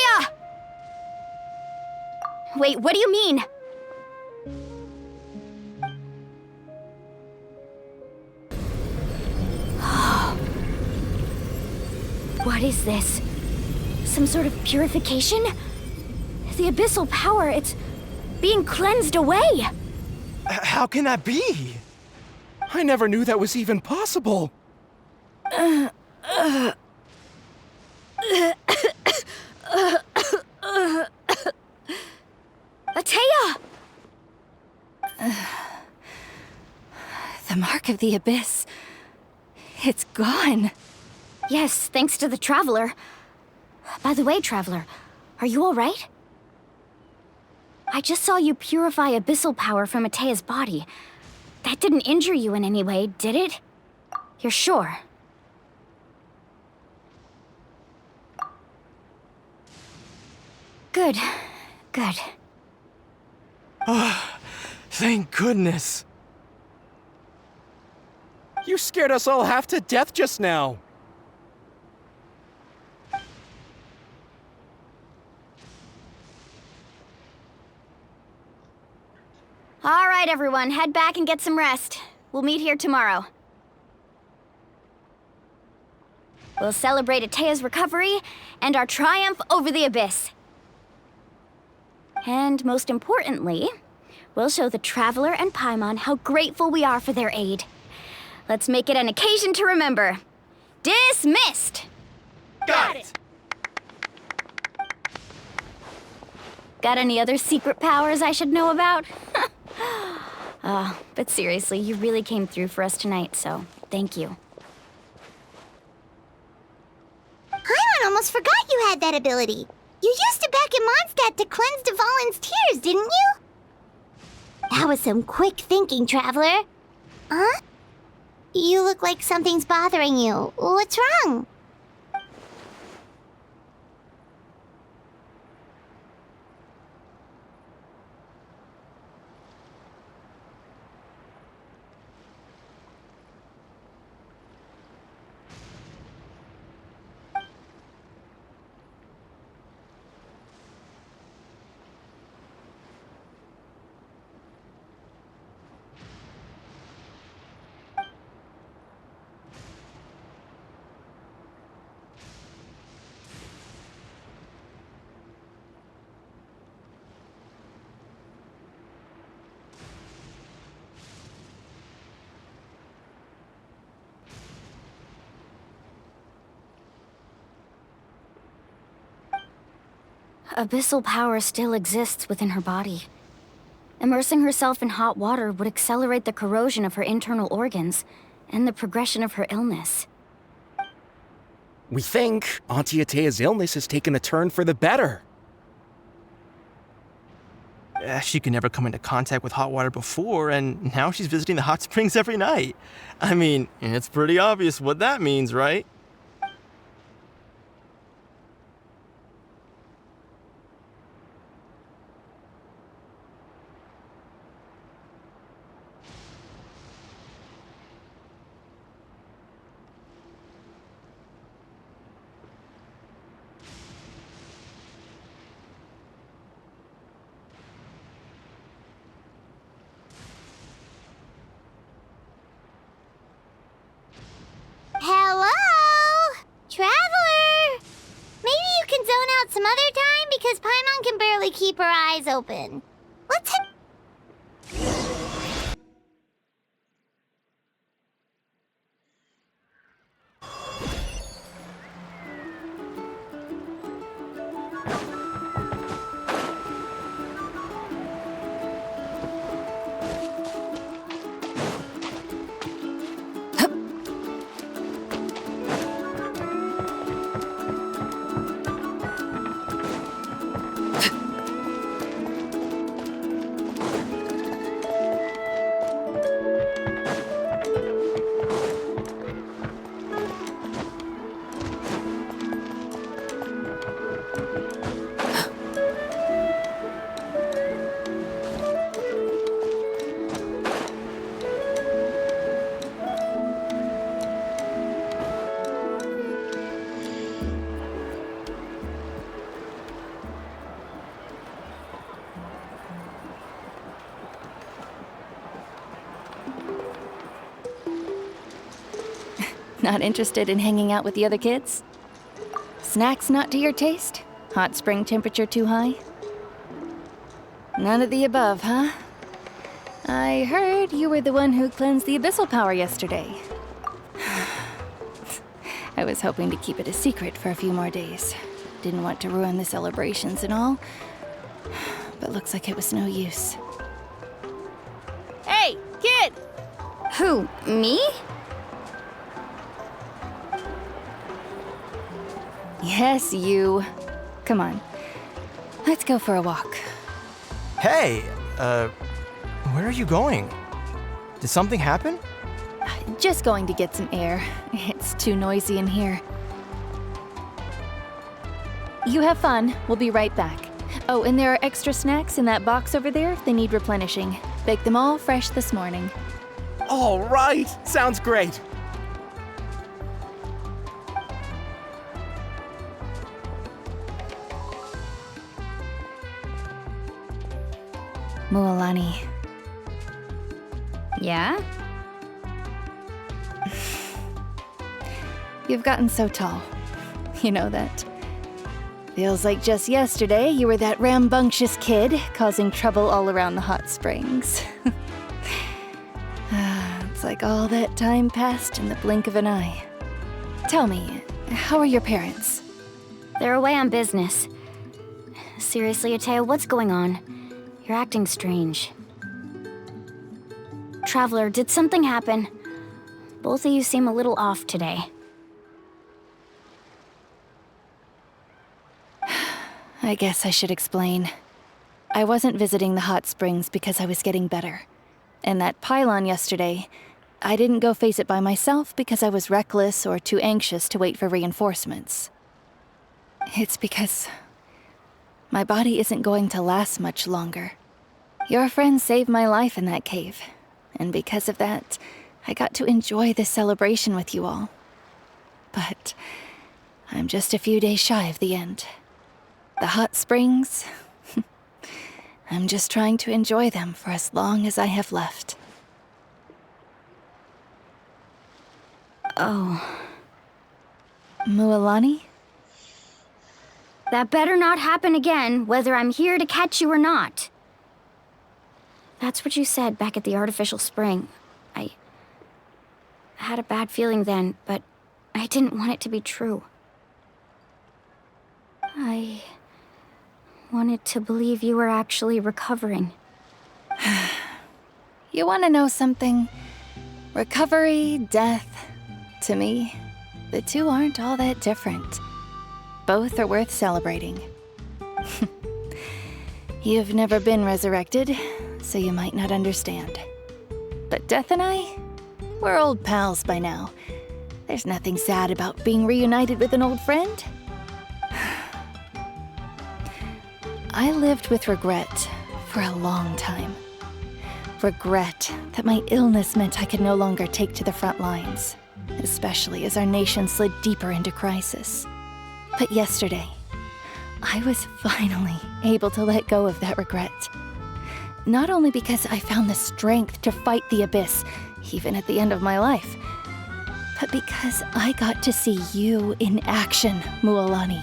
S4: Wait, what do you mean? What is this? Some sort of purification? The abyssal power, it's being cleansed away!
S13: How can that be?
S3: I never knew that was even possible.
S4: Atea!
S23: The mark of the abyss. It's gone.
S4: Yes, thanks to the Traveler. By the way, Traveler, are you alright? I just saw you purify abyssal power from Atea's body. That didn't injure you in any way, did it? You're sure? Good. Good.
S13: Oh, thank goodness.
S3: You scared us all half to death just now.
S4: All right, everyone, head back and get some rest. We'll meet here tomorrow. We'll celebrate Atea's recovery and our triumph over the abyss. And most importantly, we'll show the Traveler and Paimon how grateful we are for their aid. Let's make it an occasion to remember. Dismissed!
S13: Got it!
S4: Got any other secret powers I should know about? But seriously, you really came through for us tonight, so thank you.
S9: Paimon almost forgot you had that ability. You used it back in Mondstadt to cleanse Dvalin's tears, didn't you? That was some quick thinking, Traveler. Huh? You look like something's bothering you. What's wrong?
S4: Abyssal power still exists within her body. Immersing herself in hot water would accelerate the corrosion of her internal organs and the progression of her illness.
S3: We think Auntie Atea's illness has taken a turn for the better.
S13: She could never come into contact with hot water before, and now she's visiting the hot springs every night. I mean, it's pretty obvious what that means, right?
S9: Hello? Traveler? Maybe you can zone out some other time because Paimon can barely keep her eyes open. Let's head.
S23: Not interested in hanging out with the other kids? Snacks not to your taste? Hot spring temperature too high? None of the above, huh? I heard you were the one who cleansed the abyssal power yesterday. I was hoping to keep it a secret for a few more days. Didn't want to ruin the celebrations and all, but looks like it was no use.
S1: Hey, kid!
S4: Who, me?
S23: Yes, you. Come on. Let's go for a walk.
S13: Hey, where are you going? Did something happen?
S23: Just going to get some air. It's too noisy in here. You have fun. We'll be right back. Oh, and there are extra snacks in that box over there if they need replenishing. Baked them all fresh this morning.
S3: All right! Sounds great!
S23: Mualani.
S4: Yeah?
S23: You've gotten so tall. You know that. Feels like just yesterday you were that rambunctious kid causing trouble all around the hot springs. It's like all that time passed in the blink of an eye. Tell me, how are your parents?
S4: They're away on business. Seriously, Atea, what's going on? You're acting strange. Traveler, did something happen? Both of you seem a little off today.
S23: I guess I should explain. I wasn't visiting the hot springs because I was getting better. And that pylon yesterday, I didn't go face it by myself because I was reckless or too anxious to wait for reinforcements. It's because my body isn't going to last much longer. Your friend saved my life in that cave, and because of that, I got to enjoy this celebration with you all. But I'm just a few days shy of the end. The hot springs, I'm just trying to enjoy them for as long as I have left.
S4: Oh.
S23: Mualani?
S4: That better not happen again, whether I'm here to catch you or not. That's what you said back at the artificial spring. I had a bad feeling then, but I didn't want it to be true. I wanted to believe you were actually recovering.
S23: You want to know something? Recovery, death, to me, the two aren't all that different. Both are worth celebrating. You've never been resurrected, so you might not understand. But Death and I, we're old pals by now. There's nothing sad about being reunited with an old friend. I lived with regret for a long time. Regret that my illness meant I could no longer take to the front lines, especially as our nation slid deeper into crisis. But yesterday, I was finally able to let go of that regret. Not only because I found the strength to fight the abyss, even at the end of my life, but because I got to see you in action, Mualani.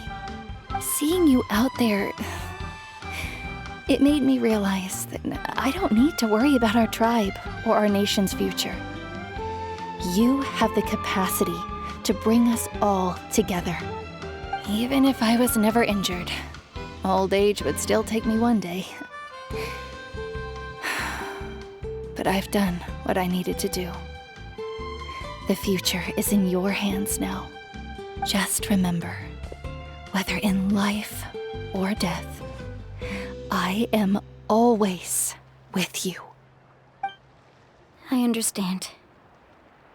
S23: Seeing you out there, it made me realize that I don't need to worry about our tribe or our nation's future. You have the capacity to bring us all together. Even if I was never injured, old age would still take me one day. But I've done what I needed to do. The future is in your hands now. Just remember, whether in life or death, I am always with you.
S4: I understand.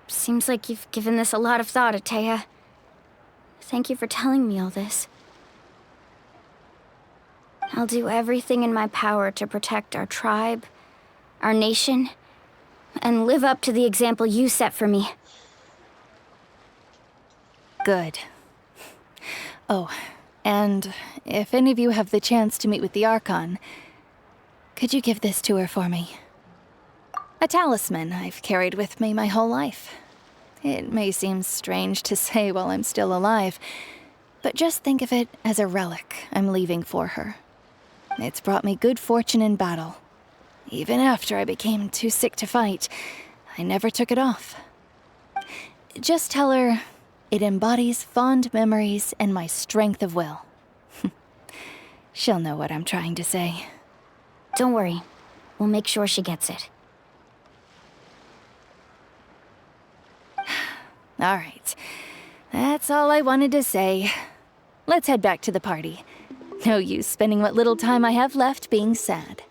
S4: Seems like you've given this a lot of thought, Atea. Thank you for telling me all this. I'll do everything in my power to protect our tribe, our nation, and live up to the example you set for me.
S23: Good. Oh, and if any of you have the chance to meet with the Archon, could you give this to her for me? A talisman I've carried with me my whole life. It may seem strange to say while I'm still alive, but just think of it as a relic I'm leaving for her. It's brought me good fortune in battle. Even after I became too sick to fight, I never took it off. Just tell her it embodies fond memories and my strength of will. She'll know what I'm trying to say.
S4: Don't worry. We'll make sure she gets it.
S23: All right. That's all I wanted to say. Let's head back to the party. No use spending what little time I have left being sad.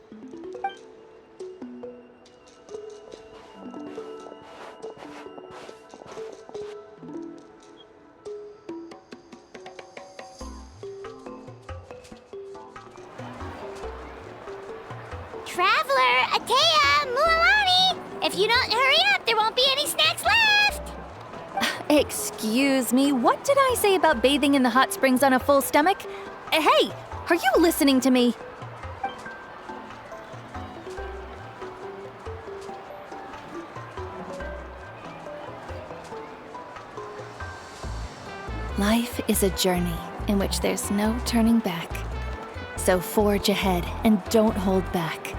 S9: Traveler, Atea, Mualani! If you don't hurry up, there won't be any snacks left!
S23: Excuse me, what did I say about bathing in the hot springs on a full stomach? Hey, are you listening to me? Life is a journey in which there's no turning back. So forge ahead and don't hold back.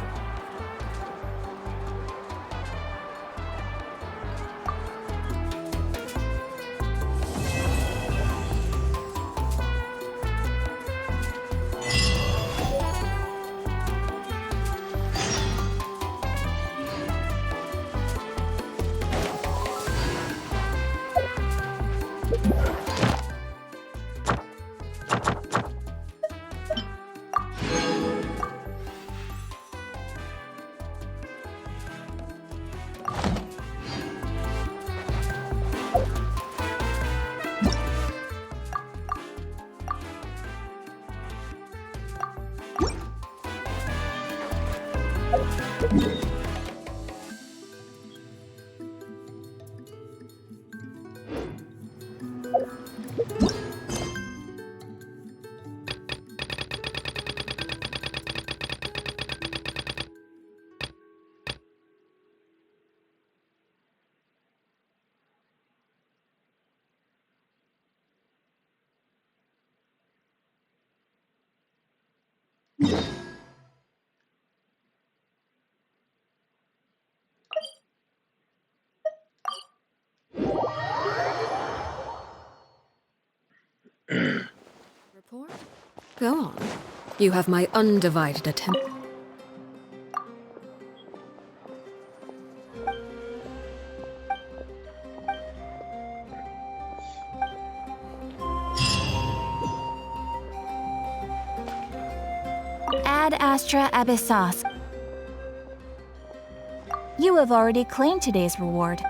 S10: Report? Go on. You have my undivided attention.
S23: Ad Astra Abyssos. You have already claimed today's reward.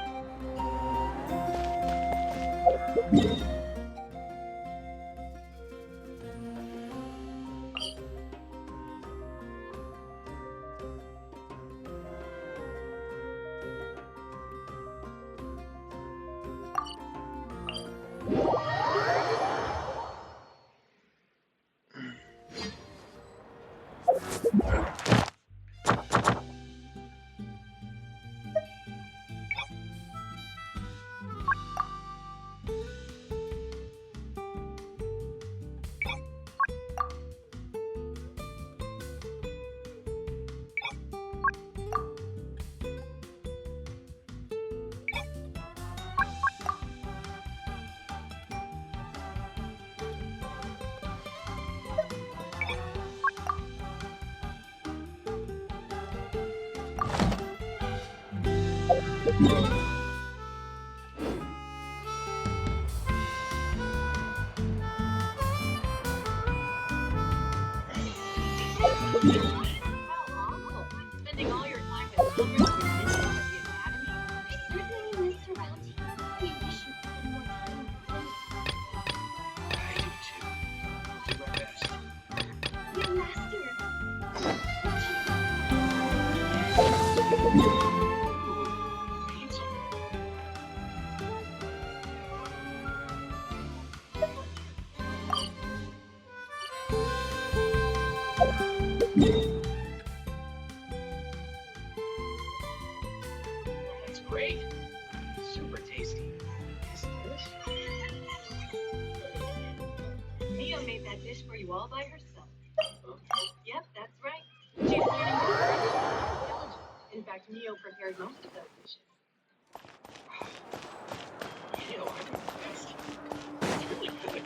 S2: Spending all your time with children at the academy? I certainly missed around here. We wish you spent more time with them.
S17: I do too. Do my best.
S2: Your master.
S17: That's great. Super tasty.
S2: Mio made that dish for you all by herself. Yep, that's right. She's learning intelligence. In fact, Mio prepared most of those dishes.
S17: Mio, I'm impressed. It's really good.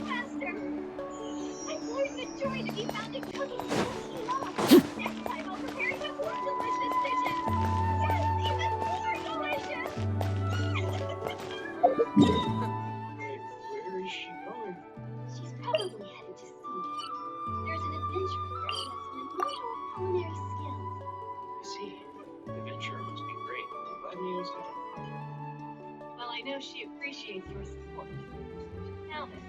S9: Master! I've learned the joy to be found in cooking meals he loves. Next time I'll prepare even more delicious dishes. Yes, even more delicious!
S17: Where is she going?
S9: She's probably headed to sea. There's an adventurer there who has some unusual culinary skills.
S17: I see. The adventure must be great. I'm glad Mio's having fun.
S2: Well, I know she appreciates your support. Now then,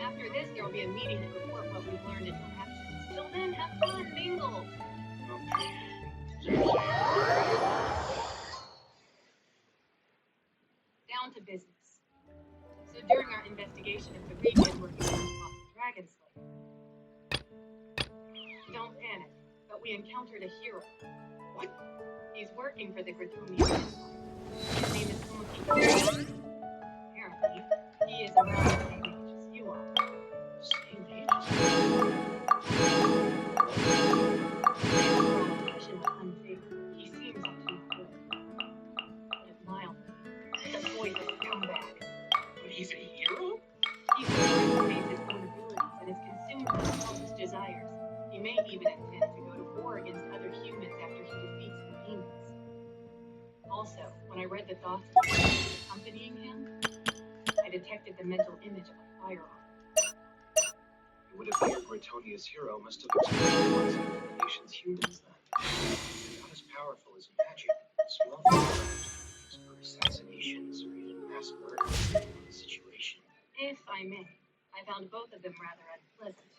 S2: after this, there will be a meeting to report what we've learned in our absence. Till then, have fun, mingle. Down to business. So during our investigation of the region where humans fought the Dragon Slayer, don't panic, but we encountered a hero. What? He's working for the Gratumian Empire. His name is Smoky. Apparently, he is around the same age as you are.
S17: Same age as
S2: He seems up to no good. Put it mildly, the boy's a scumbag.
S17: But he's a hero?
S2: He overestimates his own abilities and is consumed with selfish desires. He may even intend to go to war against other humans after he defeats the demons. Also, when I read the thoughts accompanying him, I detected the mental image of a firearm.
S17: It would appear Gratonia's hero must have experienced the nation's humans then. Not as powerful as magic, small firearms used for assassinations or even mass murder depending on the situation.
S2: If I may, I found both of them rather unpleasant.